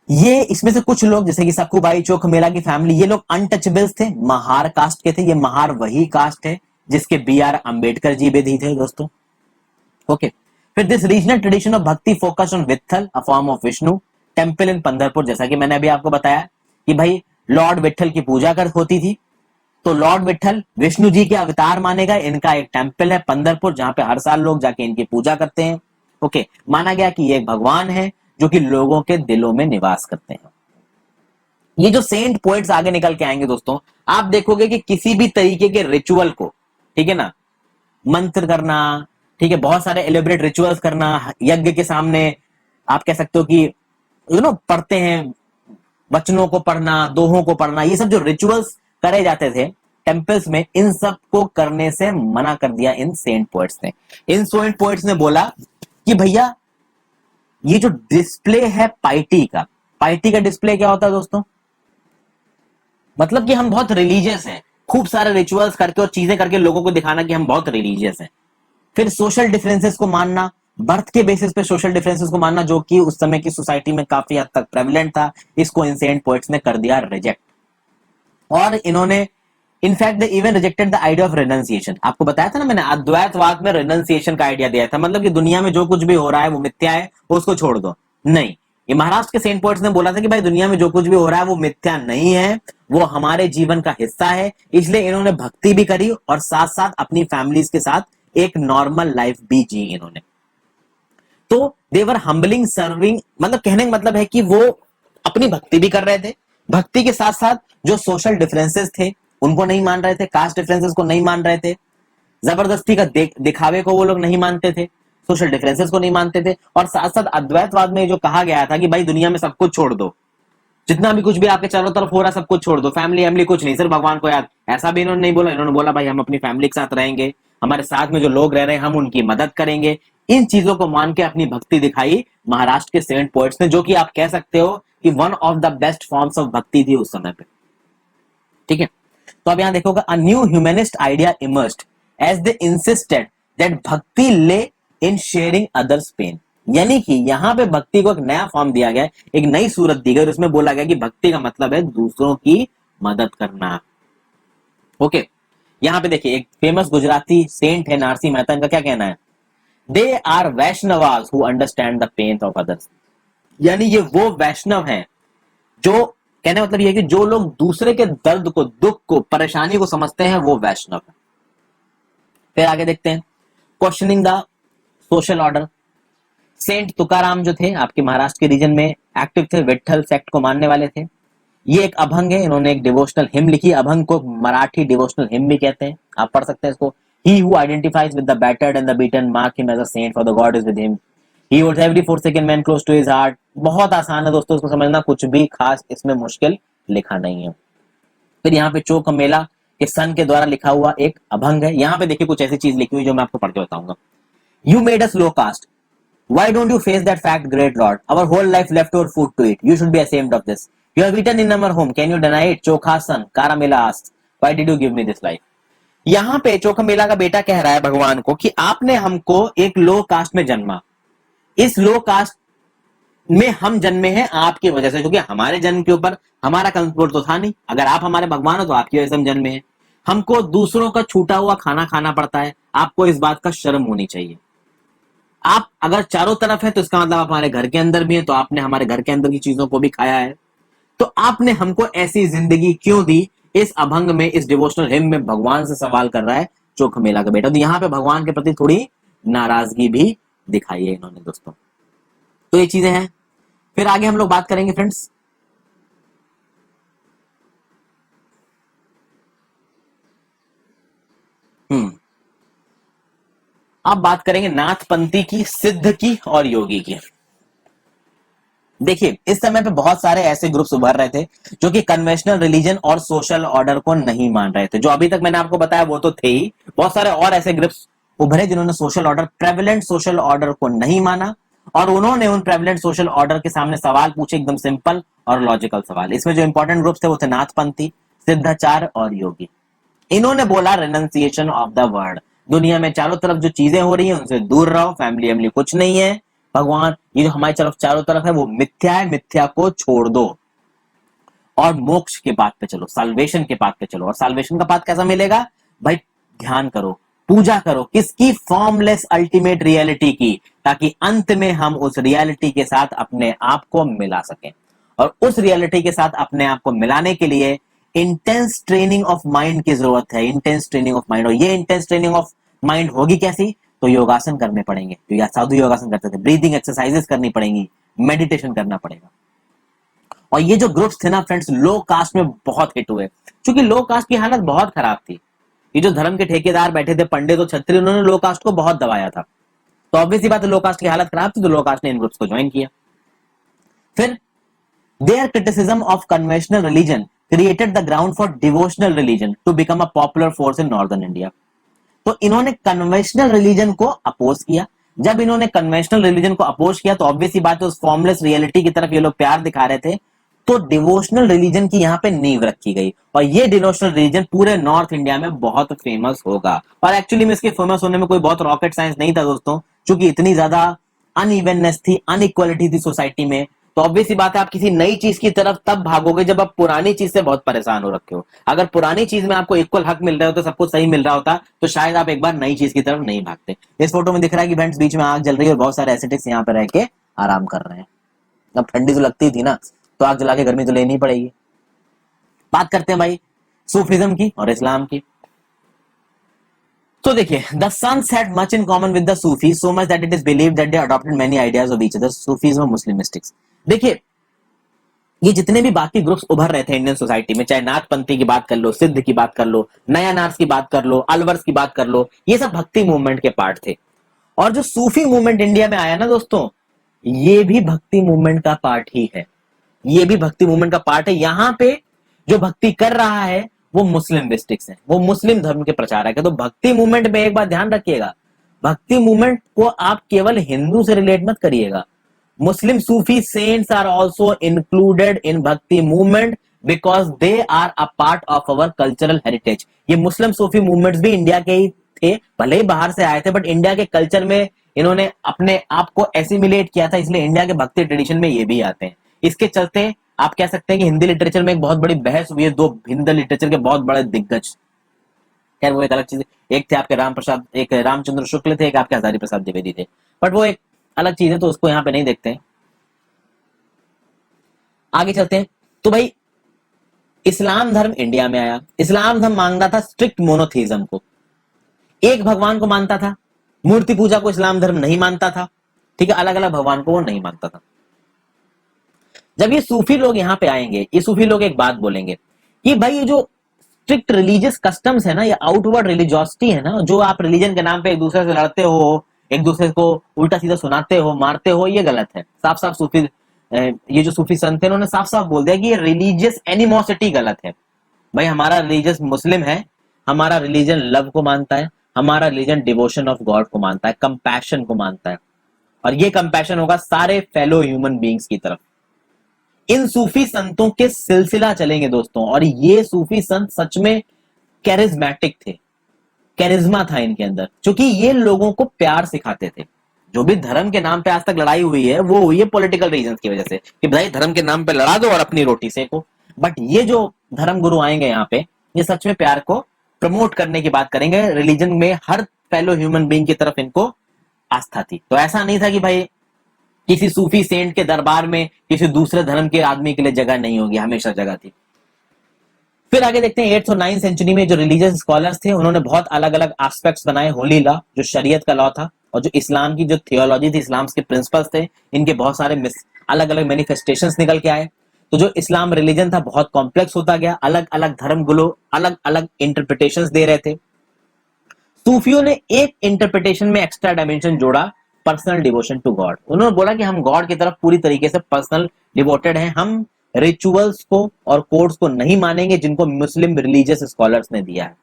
ये इसमें से कुछ लोग जैसे कि सकुबाई, चोख मेला की फैमिली, ये लोग अनटचेबल्स थे, महार कास्ट के थे। ये महार वही कास्ट है जिसके BR अंबेडकर जी भी थे दोस्तों। ओके, फिर this regional tradition of bhakti focus on Vithal, a form of Vishnu, temple in Pandharpur. जैसा कि मैंने अभी आपको बताया कि भाई लॉर्ड विठल की पूजा कर होती थी। तो लॉर्ड विठल विष्णु जी के अवतार माने गए। इनका एक टेम्पल है पंदरपुर, जहां पे हर साल लोग जाके इनकी पूजा करते हैं। ओके, माना गया कि ये एक भगवान है जो कि लोगों के दिलों में निवास करते हैं। ये जो सेंट पोएट्स आगे निकल के आएंगे दोस्तों, आप देखोगे कि किसी भी तरीके के रिचुअल को, ठीक है ना, मंत्र करना, ठीक है, बहुत सारे एलिब्रेट रिचुअल्स करना, यज्ञ के सामने आप कह सकते हो कि पढ़ते हैं, वचनों को पढ़ना, दोहों को पढ़ना, ये सब जो रिचुअल्स करे जाते थे टेम्पल्स में, इन सब को करने से मना कर दिया इन सेंट पोएट्स ने। इन सेंट पोएट्स ने बोला कि भैया ये जो डिस्प्ले है पाइटी का डिस्प्ले क्या होता है दोस्तों? मतलब कि हम बहुत रिलीजियस हैं, खूब सारे रिचुअल्स करके और चीजें करके लोगों को दिखाना कि हम बहुत रिलीजियस हैं। फिर सोशल डिफरेंसेस को मानना, बर्थ के बेसिस पे सोशल डिफरेंसेस को मानना, जो कि उस समय की सोसाइटी में काफी हद तक प्रेवलेंट था, इसको इन सेंट पोएट्स ने कर दिया रिजेक्ट। और इन्होंने in fact they even rejected the idea of renunciation. आपको बताया था ना मैंने, अद्वैतवाद में रेनंसिएशन का आइडिया दिया था, मतलब कि दुनिया में जो कुछ भी हो रहा है वो मिथ्या है, उसको छोड़ दो। नहीं, ये महाराष्ट्र के सेंट पोएट्स ने बोला था कि भाई दुनिया में जो कुछ भी हो रहा है वो मिथ्या नहीं है, वो हमारे जीवन का हिस्सा है। इसलिए इन्होंने भक्ति भी करी और साथ साथ अपनी फैमिलीज के साथ एक नॉर्मल लाइफ भी जी इन्होंने। तो देवर हम्बलिंग सर्विंग, मतलब कहने का मतलब है कि वो अपनी भक्ति भी कर रहे थे, भक्ति के साथ साथ जो सोशल डिफरेंसेस थे उनको नहीं मान रहे थे, कास्ट डिफरेंसेस को नहीं मान रहे थे, जबरदस्ती का दिखावे को वो लोग नहीं मानते थे, सोशल डिफरेंसेस को नहीं मानते थे। और साथ साथ अद्वैतवाद में जो कहा गया था कि भाई दुनिया में सब कुछ छोड़ दो, जितना भी कुछ भी आपके चारों तरफ हो रहा है सब कुछ छोड़ दो, फैमिली कुछ नहीं, सिर्फ भगवान को याद। ऐसा भी इन्होंने नहीं बोला, इन्होंने बोला भाई हम अपनी फैमिली के साथ रहेंगे, हमारे साथ में जो लोग रह रहे हैं हम उनकी मदद करेंगे। इन चीजों को मान के अपनी भक्ति दिखाई महाराष्ट्र के सेंट पोएट्स ने, जो कि आप कह सकते हो कि one of the best forms of भक्ति थी उस समय पे। ठीक है, तो अब यहां देखोगे a new humanist idea emerged as they insisted that bhakti lay in sharing others pen. यानी कि यहां पे भक्ति को एक नया फॉर्म दिया गया, एक नई सूरत दी गई, और उसमें बोला गया कि भक्ति का मतलब है दूसरों की मदद करना। ओके, यहां पे देखिए एक फेमस गुजराती सेंट है नारसी मेहता, इनका क्या कहना है? They are Vaishnavas who understand the pain of others. यानी ये वो वैष्णव हैं जो, कहने मतलब ये है कि जो लोग दूसरे के दर्द को, दुख को, परेशानी को समझते हैं, वो वैष्णव है। फिर आगे देखते हैं, questioning the social order. Saint Tukaram जो थे आपके महाराष्ट्र के रीजन में एक्टिव थे, विठल सेक्ट को मानने वाले थे। ये एक अभंग है, इन्होंने एक डिवोशनल हिम लिखी, अभंग को मराठी डिवोशनल हिम भी कहते हैं, आप पढ़ सकते हैं इसको। He who identifies with the battered and the beaten mark him as a saint for the God is with him, he was every forsaken man close to his heart. बहुत आसान है दोस्तों इसको समझना, कुछ भी खास इसमें मुश्किल लिखा नहीं है। फिर यहाँ पे चोक मेला के सन के द्वारा लिखा हुआ एक अभंग है। यहाँ पे देखिए कुछ ऐसी चीज लिखी हुई जो मैं आपको पढ़ के बताऊंगा। You made us low caste, why don't you face that fact, great lord? Our whole life left our food to eat. You should be ashamed of this. You have eaten in our home. Can you deny it? Chokhasan, Karamela asked, why did you give me this life? यहाँ पे चोखमेला का बेटा कह रहा है भगवान को कि आपने हमको एक लो कास्ट में जन्मा, इस लो कास्ट में हम जन्मे हैं आपकी वजह से, क्योंकि हमारे जन्म के ऊपर हमारा कंट्रोल तो था नहीं। अगर आप हमारे भगवान हो तो आपकी वजह से हम जन्मे हैं। हमको दूसरों का छूटा हुआ खाना खाना पड़ता है, आपको इस बात का शर्म होनी चाहिए। आप अगर चारों तरफ है तो इसका मतलब आप हमारे घर के अंदर भी है, तो आपने हमारे घर के अंदर की चीजों को भी खाया है, तो आपने हमको ऐसी जिंदगी क्यों दी? इस अभंग में, इस डिवोशनल हिम में भगवान से सवाल कर रहा है चोखमेला का बेटा। तो यहाँ पे भगवान के प्रति थोड़ी नाराजगी भी दिखाई है इन्होंने दोस्तों। तो ये चीजें हैं। फिर आगे हम लोग बात करेंगे फ्रेंड्स, अब बात करेंगे नाथपंथी की, सिद्ध की और योगी की। देखिए इस समय पे बहुत सारे ऐसे ग्रुप्स उभर रहे थे जो कि कन्वेंशनल रिलीजन और सोशल ऑर्डर को नहीं मान रहे थे। जो अभी तक मैंने आपको बताया वो तो थे ही, बहुत सारे और ऐसे ग्रुप्स उभरे जिन्होंने social order, prevalent social order को नहीं माना, और उन्होंने उन प्रेवलेंट सोशल ऑर्डर के सामने सवाल पूछे, एकदम सिंपल और लॉजिकल सवाल। इसमें जो इंपॉर्टेंट ग्रुप्स थे वो थे नाथपंथी, सिद्धाचार्य और योगी। इन्होंने बोला रेनंसिएशन ऑफ द वर्ल्ड, दुनिया में चारों तरफ जो चीजें हो रही है उनसे दूर रहो, फैमिली कुछ नहीं है, भगवान ये जो हमारी तरफ चारों तरफ है वो मिथ्या है, मिथ्या को छोड़ दो और मोक्ष के पाथ पे चलो, साल्वेशन के पाथ पे चलो। और साल्वेशन का पाथ कैसा मिलेगा भाई? ध्यान करो, पूजा करो, किसकी? फॉर्मलेस अल्टीमेट रियलिटी की, ताकि अंत में हम उस रियलिटी के साथ अपने आप को मिला सकें। और उस रियलिटी के साथ अपने आप को मिलाने के लिए इंटेंस ट्रेनिंग ऑफ माइंड की जरूरत है, इंटेंस ट्रेनिंग ऑफ माइंड। और ये इंटेंस ट्रेनिंग ऑफ माइंड होगी कैसी? तो योगासन करने पड़ेंगे, जो या साधु योगासन करते थे, ब्रीदिंग एक्सरसाइजेस करनी पड़ेंगी, मेडिटेशन करना पड़ेगा। और ये जो ग्रुप्स थे ना फ्रेंड्स, लो कास्ट में बहुत हिट हुए, क्योंकि लो कास्ट की हालत बहुत खराब थी। ये जो धर्म के ठेकेदार बैठे थे, पंडित और छत्री, उन्होंने लो कास्ट को बहुत दबाया था। तो ऑब्वियस सी बात है, लो कास्ट की हालत खराब थी, तो लो कास्ट ने इन ग्रुप्स को ज्वाइन किया। फिर their criticism of conventional religion created the ground for devotional religion to become a popular force in northern India. तो इन्होंने कन्वेंशनल रिलीजन को अपोज किया। जब इन्होंने कन्वेंशनल रिलीजन को अपोज किया, तो ऑब्वियस सी बात है, उस फॉर्मलेस रियलिटी की तरफ ये लोग प्यार दिखा रहे थे, तो डिवोशनल रिलीजन की यहाँ पे नींव रखी गई। और ये डिवोशनल रिलीजन पूरे नॉर्थ इंडिया में बहुत फेमस होगा। और एक्चुअली में इसके फेमस होने में कोई बहुत रॉकेट साइंस नहीं था दोस्तों, क्योंकि इतनी ज्यादा अनइवननेस थी, अनइक्वालिटी थी सोसाइटी में। तो ऑब्वियस सी बात है, आप किसी नई चीज की तरफ तब भागोगे जब आप पुरानी चीज से बहुत परेशान हो रखे हो। अगर पुरानी चीज में आपको इक्वल हक मिल रहा होता, सब कुछ सही मिल रहा होता, तो शायद आप एक बार नई चीज की तरफ नहीं भागते। इस फोटो में दिख रहा है कि फ्रेंड्स बीच में आग जल रही है और बहुत सारे एसिटिक्स यहाँ पे रह के आराम कर रहे हैं। अब ठंडी तो लगती थी ना, तो आग जला के गर्मी तो लेनी पड़ेगी। बात करते हैं भाई सूफिज्म की और इस्लाम की। तो देखिए, the Suns had much in common with the Sufis, so much that it is believed that they adopted many ideas of each other. Sufism और मुस्लिम मिस्टिक्स। देखिए, ये जितने भी बाकी ग्रुप्स उभर रहे थे इंडियन सोसाइटी में, चाहे नाथपंथी की बात कर लो, सिद्ध की बात कर लो, नया नार्स की बात कर लो, अलवर्स की बात कर लो, ये सब भक्ति मूवमेंट के पार्ट थे। और जो सूफी मूवमेंट इंडिया में आया ना दोस्तों, ये भी भक्ति मूवमेंट का पार्ट ही है। ये भी भक्ति मूवमेंट का पार्ट है। यहाँ पे जो भक्ति कर रहा है वो मुस्लिम मिस्टिक्स है, वो मुस्लिम धर्म के प्रचारक है। तो भक्ति मूवमेंट में एक बात ध्यान रखिएगा, भक्ति मूवमेंट को आप केवल हिंदू से रिलेट मत करिएगा। Muslim Sufi saints are also included in bhakti movement because they are a part of our cultural heritage. ये मुस्लिम सूफी मूवमेंट्स भी इंडिया के ही थे, भले ही बाहर से आए थे, बट इंडिया के कल्चर में इन्होंने अपने आप को एसिमिलेट किया था, इसलिए इंडिया के भक्ति ट्रेडिशन में ये भी आते हैं। इसके चलते आप कह सकते हैं कि हिंदी लिटरेचर में एक बहुत बड़ी बहस हुई है, दो हिंदी लिटरेचर के बहुत बड़े दिग्गज। खैर वो एक अलग चीज है, एक थे आपके राम प्रसाद, एक रामचंद्र शुक्ल थे, एक आपके हजारी प्रसाद द्विवेदी थे, बट वो एक अलग चीज है, तो उसको यहाँ पे नहीं देखते हैं। आगे चलते हैं। तो भाई इस्लाम धर्म इंडिया में आया। इस्लाम धर्म मांगता था स्ट्रिक्ट मोनोथीज्म को, एक भगवान को मानता था। मूर्ति पूजा को इस्लाम धर्म नहीं मानता था, ठीक है, अलग अलग भगवान को वो नहीं मानता था। जब ये सूफी लोग यहाँ पे आएंगे, ये सूफी लोग एक बात बोलेंगे कि भाई ये जो स्ट्रिक्ट रिलीजियस कस्टम्स है ना, ये आउटवर्ड रिलीजियोसिटी है ना, जो आप रिलीजन के नाम पे एक दूसरे से लड़ते हो, एक दूसरे को उल्टा सीधा सुनाते हो, मारते हो, ये गलत है। साफ साफ सूफी, ये जो सूफी संत है, उन्होंने साफ साफ बोल दिया कि ये रिलीजियस एनिमोसिटी गलत है। भाई हमारा रिलीजियस मुस्लिम है, हमारा रिलीजन लव को मानता है, हमारा रिलीजन डिवोशन ऑफ गॉड को मानता है, कंपैशन को मानता है, और ये कंपैशन होगा सारे फेलो ह्यूमन बींग्स की तरफ। इन सूफी संतों के सिलसिला चलेंगे दोस्तों, और ये सूफी संत सच में कैरिज्मेटिक थे, कैरिज्मा था इनके अंदर, क्योंकि ये लोगों को प्यार सिखाते थे। जो भी धर्म के नाम पे आज तक लड़ाई हुई है, वो हुई है पॉलिटिकल रीजन की वजह से, कि भाई धर्म के नाम पे लड़ा दो और अपनी रोटी सेको। बट ये जो धर्म गुरु आएंगे यहाँ पे, ये सच में प्यार को प्रमोट करने की बात करेंगे। रिलीजन में हर फेलो ह्यूमन बीइंग की तरफ इनको आस्था थी। तो ऐसा नहीं था कि भाई किसी सूफी सेंट के दरबार में किसी दूसरे धर्म के आदमी के लिए जगह नहीं होगी, हमेशा जगह थी। फिर आगे देखते हैं 8th और 9th सेंचुरी में जो रिलीजियस स्कॉलर्स थे, उन्होंने बहुत अलग अलग एस्पेक्ट्स बनाए। होली लॉ, जो शरीयत का लॉ था, और जो इस्लाम की जो थियोलॉजी थी, इस्लाम के प्रिंसिपल्स थे, इनके बहुत सारे अलग अलग मैनिफेस्टेशंस निकल के आए। तो जो इस्लाम रिलीजन था बहुत कॉम्प्लेक्स होता गया, अलग अलग धर्म गुरु अलग अलग इंटरप्रिटेशंस दे रहे थे। सूफियों ने एक इंटरप्रिटेशन में एक्स्ट्रा डायमेंशन जोड़ा, पर्सनल डिवोशन टू गॉड। उन्होंने बोला कि हम गॉड की तरफ पूरी तरीके से पर्सनल डिवोटेड हैं, हम रिचुअल्स को और कोड्स को नहीं मानेंगे जिनको मुस्लिम रिलीजियस स्कॉलर्स ने दिया है।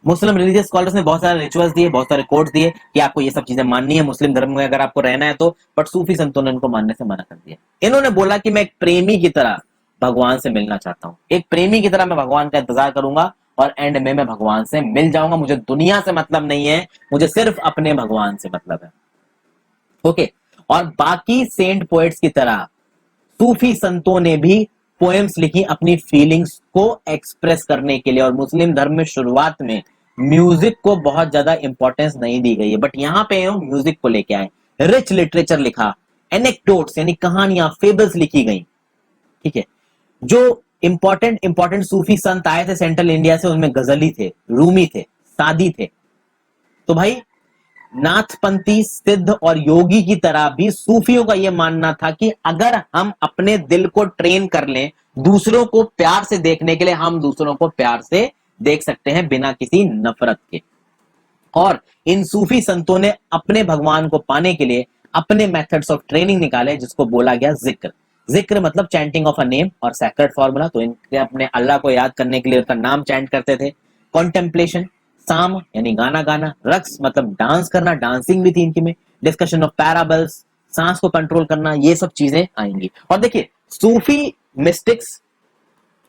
मुस्लिम रिलीजियस स्कॉलर्स ने बहुत सारे रिचुअल्स दिए, बहुत सारे कोड्स दिए कि आपको ये सब चीजें माननी है मुस्लिम धर्म में अगर आपको रहना है तो, बट सूफी संतों ने इनको मानने से मना कर दिया। इन्होंने बोला कि मैं एक प्रेमी की तरह भगवान से मिलना चाहता हूँ, एक प्रेमी की तरह मैं भगवान का इंतजार करूंगा, और एंड में मैं भगवान से मिल जाऊंगा। मुझे दुनिया से मतलब नहीं है, मुझे सिर्फ अपने भगवान से मतलब है। ओके, और बाकी सेंट पोएट्स की तरह सूफी संतों ने भी पोएम्स लिखी अपनी फीलिंग्स को एक्सप्रेस करने के लिए। और मुस्लिम धर्म में शुरुआत में म्यूजिक को बहुत ज्यादा इंपॉर्टेंस नहीं दी गई है, बट यहाँ पे म्यूजिक को लेके आए, रिच लिटरेचर लिखा, एनेक्डोट्स यानी कहानियां, फेबल्स लिखी गई, ठीक है। जो इंपॉर्टेंट इंपॉर्टेंट सूफी संत आए थे सेंट्रल इंडिया से, उनमें गजली थे, रूमी थे, सादी थे। तो भाई नाथपंथी, सिद्ध और योगी की तरह भी सूफियों का यह मानना था कि अगर हम अपने दिल को ट्रेन कर लें दूसरों को प्यार से देखने के लिए, हम दूसरों को प्यार से देख सकते हैं बिना किसी नफरत के। और इन सूफी संतों ने अपने भगवान को पाने के लिए अपने मेथड्स ऑफ ट्रेनिंग निकाले, जिसको बोला गया जिक्र। जिक्र मतलब चैंटिंग ऑफ अ नेम और सैक्रेड फॉर्मूला, तो इनके अपने अल्लाह को याद करने के लिए उसका नाम चैंट करते थे। कॉन्टेम्पलेशन, साम यानी गाना गाना, रक्स मतलब डांस करना, डांसिंग भी थी इनकी में, डिस्कशन ऑफ पैराबल्स, सांस को कंट्रोल करना, ये सब चीजें आएंगी। और देखिए सूफी मिस्टिक्स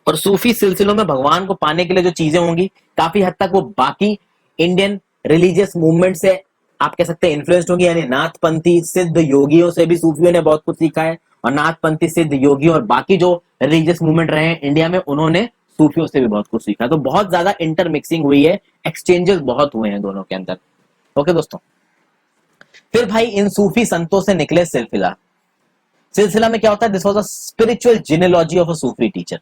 और सूफी सिलसिलों में भगवान को पाने के लिए जो चीजें होंगी, काफी हद तक वो बाकी इंडियन रिलीजियस मूवमेंट से आप कह सकते हैं इन्फ्लुएंस्ड होंगी। यानी नाथपंथी सिद्ध योगियों से भी सूफियों ने बहुत कुछ सीखा है, और नाथपंथी सिद्ध योगी और बाकी जो रिलीजियस मूवमेंट रहे हैं इंडिया में, उन्होंने सूफियों से भी बहुत कुछ सीखा। तो बहुत ज्यादा इंटरमिक्सिंग हुई है, एक्सचेंजेस बहुत हुए हैं दोनों के अंदर। ओके दोस्तों, फिर भाई इन सूफी संतों से निकले सिलसिला। सिलसिला में क्या होता है? This was a spiritual genealogy of a Sufi teacher.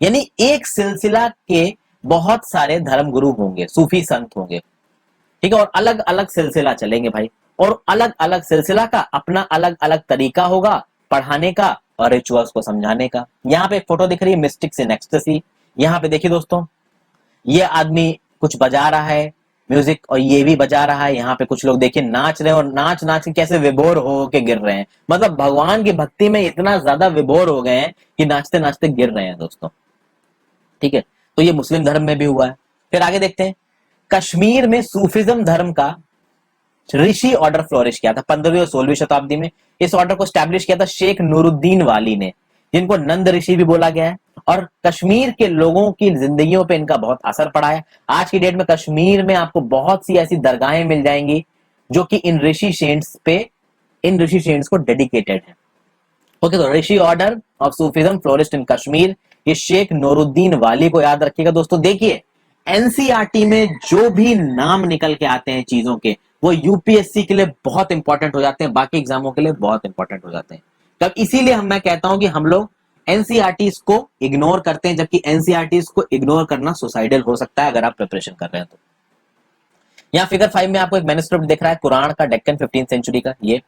यानी एक सिलसिला के बहुत सारे धर्म गुरु होंगे, सूफी संत होंगे, ठीक है, और अलग अलग सिलसिला चलेंगे भाई, और अलग अलग सिलसिला का अपना अलग अलग तरीका होगा पढ़ाने का और रिचुअल्स को समझाने का। यहाँ पे एक फोटो दिख रही है, मिस्टिक्स इन एक्सटेसी। यहाँ पे देखिए दोस्तों, ये आदमी कुछ बजा रहा है म्यूजिक, और ये भी बजा रहा है। यहाँ पे कुछ लोग देखिए नाच रहे हैं, और नाच नाच के कैसे विभोर हो के गिर रहे हैं, मतलब भगवान की भक्ति में इतना ज्यादा विभोर हो गए हैं कि नाचते नाचते गिर रहे हैं दोस्तों, ठीक है। तो ये मुस्लिम धर्म में भी हुआ है। फिर आगे देखते हैं, कश्मीर में सूफिज्म धर्म का ऋषि ऑर्डर फ्लोरिश किया था 15वीं और 16वीं शताब्दी में। इस ऑर्डर को स्टैब्लिश किया था शेख नूरुद्दीन वाली ने, जिनको नंद ऋषि भी बोला गया है, और कश्मीर के लोगों की जिंदगियों पे इनका बहुत असर पड़ा है। आज की डेट में कश्मीर में आपको बहुत सी ऐसी दरगाहें मिल जाएंगी जो कि इन ऋषि सेंट्स को डेडिकेटेड है। ओके, तो ऋषि ऑर्डर ऑफ सूफिज्म फ्लोरिस्ड इन कश्मीर, ये शेख नूरुद्दीन वाली को याद रखिएगा दोस्तों। देखिए एनसीईआरटी में जो भी नाम निकल के आते हैं चीजों के, वो यूपीएससी के लिए बहुत इंपॉर्टेंट हो जाते हैं, बाकी एग्जामों के लिए बहुत इंपॉर्टेंट हो जाते हैं। तब इसीलिए मैं कहता हूं कि हम लोग एनसीईआरटी को इग्नोर करते हैं, जबकि एनसीईआरटी को इग्नोर करना सुसाइडल हो सकता है अगर आप प्रिपरेशन कर रहे हैं तो। यहाँ फिगर 5 में आपको एक मैन्युस्क्रिप्ट दिख रहा है कुरान का, डेक्कन 15th सेंचुरी का। ये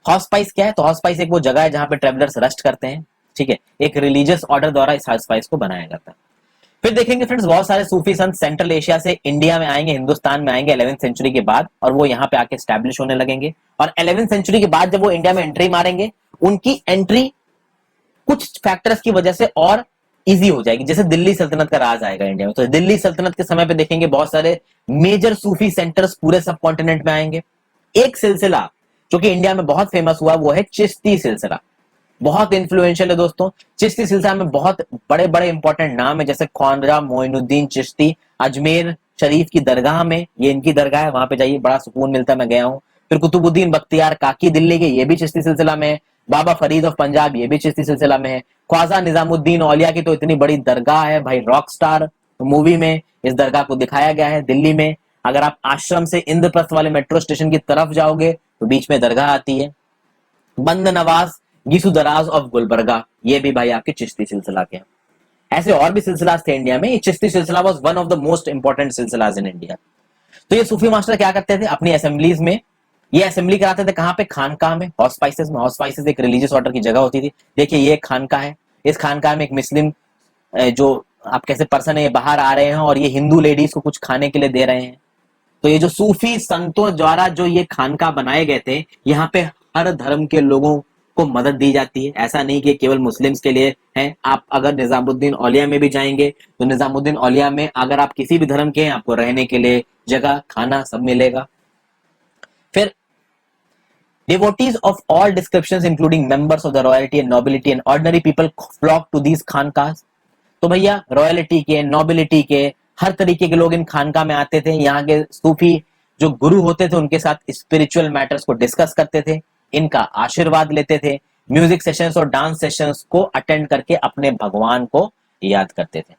हॉस्पाइस क्या है? तो हॉस्पाइस एक वो जगह है जहां पे ट्रेवलर्स रेस्ट करते हैं, ठीक है। एक रिलीजियस ऑर्डर द्वारा इस हॉस्पाइस को बनाया जाता है। फिर देखेंगे फ्रेंड्स, बहुत सारे सूफी संत सेंट्रल एशिया से इंडिया में आएंगे, हिंदुस्तान में आएंगे 11th सेंचुरी के बाद, और वो यहाँ पे आके स्टैब्लिश होने लगेंगे। और 11th सेंचुरी के बाद जब वो इंडिया में एंट्री मारेंगे, उनकी एंट्री कुछ फैक्टर्स की वजह से और इजी हो जाएगी। जैसे दिल्ली सल्तनत का राज आएगा इंडिया में, तो दिल्ली सल्तनत के समय पे देखेंगे बहुत सारे मेजर सूफी सेंटर्स पूरे सब कॉन्टिनेंट में आएंगे। एक सिलसिला जो कि इंडिया में बहुत फेमस हुआ वो है चिश्ती सिलसिला, बहुत इन्फ्लुएंशियल है दोस्तों। चिश्ती सिलसिला में बहुत बड़े बड़े इंपॉर्टेंट नाम है, जैसे ख्वाजा मोइनुद्दीन चिश्ती, अजमेर शरीफ की दरगाह में, ये इनकी दरगाह है, वहां पे जाइए बड़ा सुकून मिलता है, मैं गया हूँ। फिर कुतुबुद्दीन बख्तियार काकी दिल्ली के, ये भी चिश्ती सिलसिला में है। बाबा फरीद ऑफ पंजाब, ये भी चिश्ती सिलसिला में है। ख्वाजा निजामुद्दीन औलिया की तो इतनी बड़ी दरगाह है भाई, रॉक स्टार मूवी में इस दरगाह को दिखाया गया है दिल्ली में। अगर आप आश्रम से इंद्रप्रस्थ वाले मेट्रो स्टेशन की तरफ जाओगे तो बीच में दरगाह आती है। बंद नवाज गिसु दराज ऑफ गुलबर्गा, ये भी भाई आपके चिश्ती सिलसिला के हैं। ऐसे और भी सिलसिलास थे इंडिया में, ये Chishti silsila was one of the most important सिलसिलास इन इंडिया। तो ये सूफी मास्टर क्या करते थे अपनी असेंबलीज में, ये असेंबली कराते थे कहाँ पे? खानकाह में, हॉस्पाइसेस में। हॉस्पाइसेस एक रिलीजियस ऑर्डर की जगह होती थी। देखिए ये एक खानकाह है, इस खानकाह में एक मुस्लिम जो आप कैसे पर्सन है ये बाहर आ रहे हैं, और ये हिंदू लेडीज को कुछ खाने के लिए दे रहे हैं। तो ये जो सूफी संतों द्वारा जो ये खानकाह बनाए गए थे, यहाँ पे हर धर्म के लोगों को मदद दी जाती है। ऐसा नहीं कि केवल मुस्लिम्स के लिए है। आप अगर निजामुद्दीन औलिया में भी जाएंगे तो निजामुद्दीन औलिया में अगर आप किसी भी धर्म के हैं, आपको रहने के लिए जगह, खाना सब मिलेगा। फिर devotees of all descriptions including members of the royalty and nobility and ordinary people flock to these खानकाहs। तो भैया रॉयलिटी के, नोबिलिटी के, हर तरीके के लोग इन खानकाह में आते थे। यहाँ के सूफी जो गुरु होते थे उनके साथ स्पिरिचुअल मैटर्स को डिस्कस करते थे, इनका आशीर्वाद लेते थे, म्यूजिक सेशंस और डांस सेशंस को अटेंड करके अपने भगवान को याद करते थे।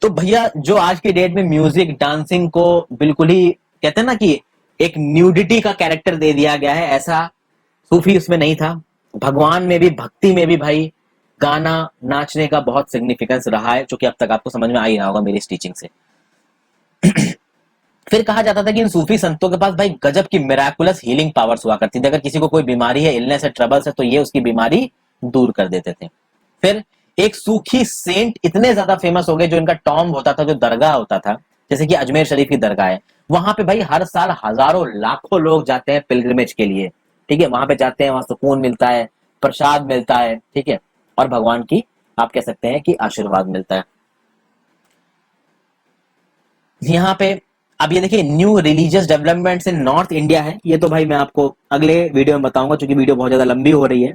तो भैया जो आज की डेट में म्यूजिक डांसिंग को बिल्कुल ही कहते हैं ना कि एक न्यूडिटी का कैरेक्टर दे दिया गया है, ऐसा सूफी उसमें नहीं था। भगवान में भी, भक्ति में भी भाई गाना नाचने का बहुत सिग्निफिकेंस रहा है, जो कि अब तक आपको समझ में आ ही रहा होगा मेरी टीचिंग से। फिर कहा जाता था कि इन सूफी संतों के पास भाई गजब की मिराकुलस हीलिंग पावर्स हुआ करती थी। अगर किसी को कोई बीमारी है, इलनेस है, ट्रबल्स है, तो ये उसकी बीमारी दूर कर देते थे। फिर एक सूखी सेंट इतने ज्यादा फेमस हो गए, जो इनका टॉम्ब होता था, जो दरगाह होता था, जैसे कि अजमेर शरीफ की दरगाह है, वहां पे भाई हर साल हजारों लाखों लोग जाते हैं पिलग्रिमेज के लिए। ठीक है, वहां पे जाते हैं, वहां सुकून मिलता है, प्रसाद मिलता है, ठीक है, और भगवान की आप कह सकते हैं कि आशीर्वाद मिलता है। यहाँ पे अब ये देखिए new religious developments in north India है, ये तो भाई मैं आपको अगले वीडियो में बताऊंगा, क्योंकि वीडियो बहुत ज्यादा लंबी हो रही है।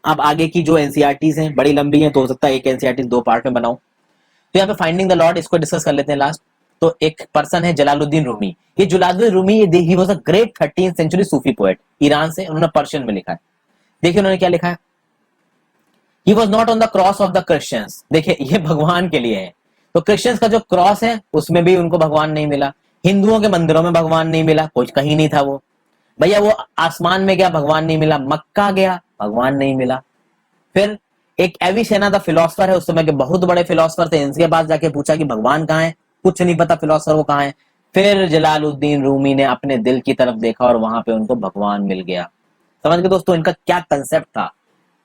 अब आगे की जो एनसीईआरटीज हैं बड़ी लंबी हैं, तो हो सकता है एक एनसीईआरटी 2 पार्ट में बनाऊं। तो यहाँ पे फाइंडिंग द लॉर्ड, इसको डिस्कस कर लेते हैं लास्ट। तो एक पर्सन है जलालुद्दीन रूमी। ये Jalaluddin Rumi, he was a great 13th century Sufi poet, Iran से, उन्होंने पर्शियन में लिखा है। देखिए उन्होंने क्या लिखा है, he was not on the cross of the Christians. देखिए ये भगवान के लिए है, तो क्रिश्चियंस का जो क्रॉस है उसमें भी उनको भगवान नहीं मिला, हिंदुओं के मंदिरों में भगवान नहीं मिला, कुछ कहीं नहीं था वो। भैया वो आसमान में गया, भगवान नहीं मिला, मक्का गया, भगवान नहीं मिला। फिर एक एविसेना द फिलोसफर है, उस समय के बहुत बड़े फिलोसफर थे, इनके पास जाके पूछा कि भगवान कहाँ है, कुछ नहीं पता फिलोसफर वो कहाँ है। फिर जलालुद्दीन रूमी ने अपने दिल की तरफ देखा और वहां पे उनको भगवान मिल गया। समझ गए दोस्तों इनका क्या कंसेप्ट था।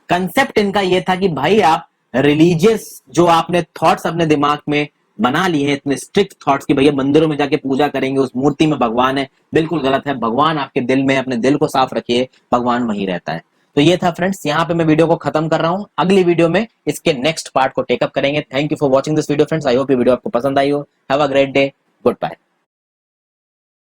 कंसेप्ट इनका ये था कि भाई आप रिलीजियस जो आपने थॉट्स अपने दिमाग में बना लिए हैं, इतने स्ट्रिक्ट थॉट्स कि भैया मंदिरों में जाके पूजा करेंगे, उस मूर्ति में भगवान है, बिल्कुल गलत है। भगवान आपके दिल में, अपने दिल को साफ रखिए, भगवान वहीं रहता है। तो ये था फ्रेंड्स, यहाँ पे मैं वीडियो को खत्म कर रहा हूँ। अगली वीडियो में इसके नेक्स्ट पार्ट को टेकअप करेंगे। Thank you for watching this video friends, I hope ये वीडियो आपको पसंद आई हो। Have a great day, good bye.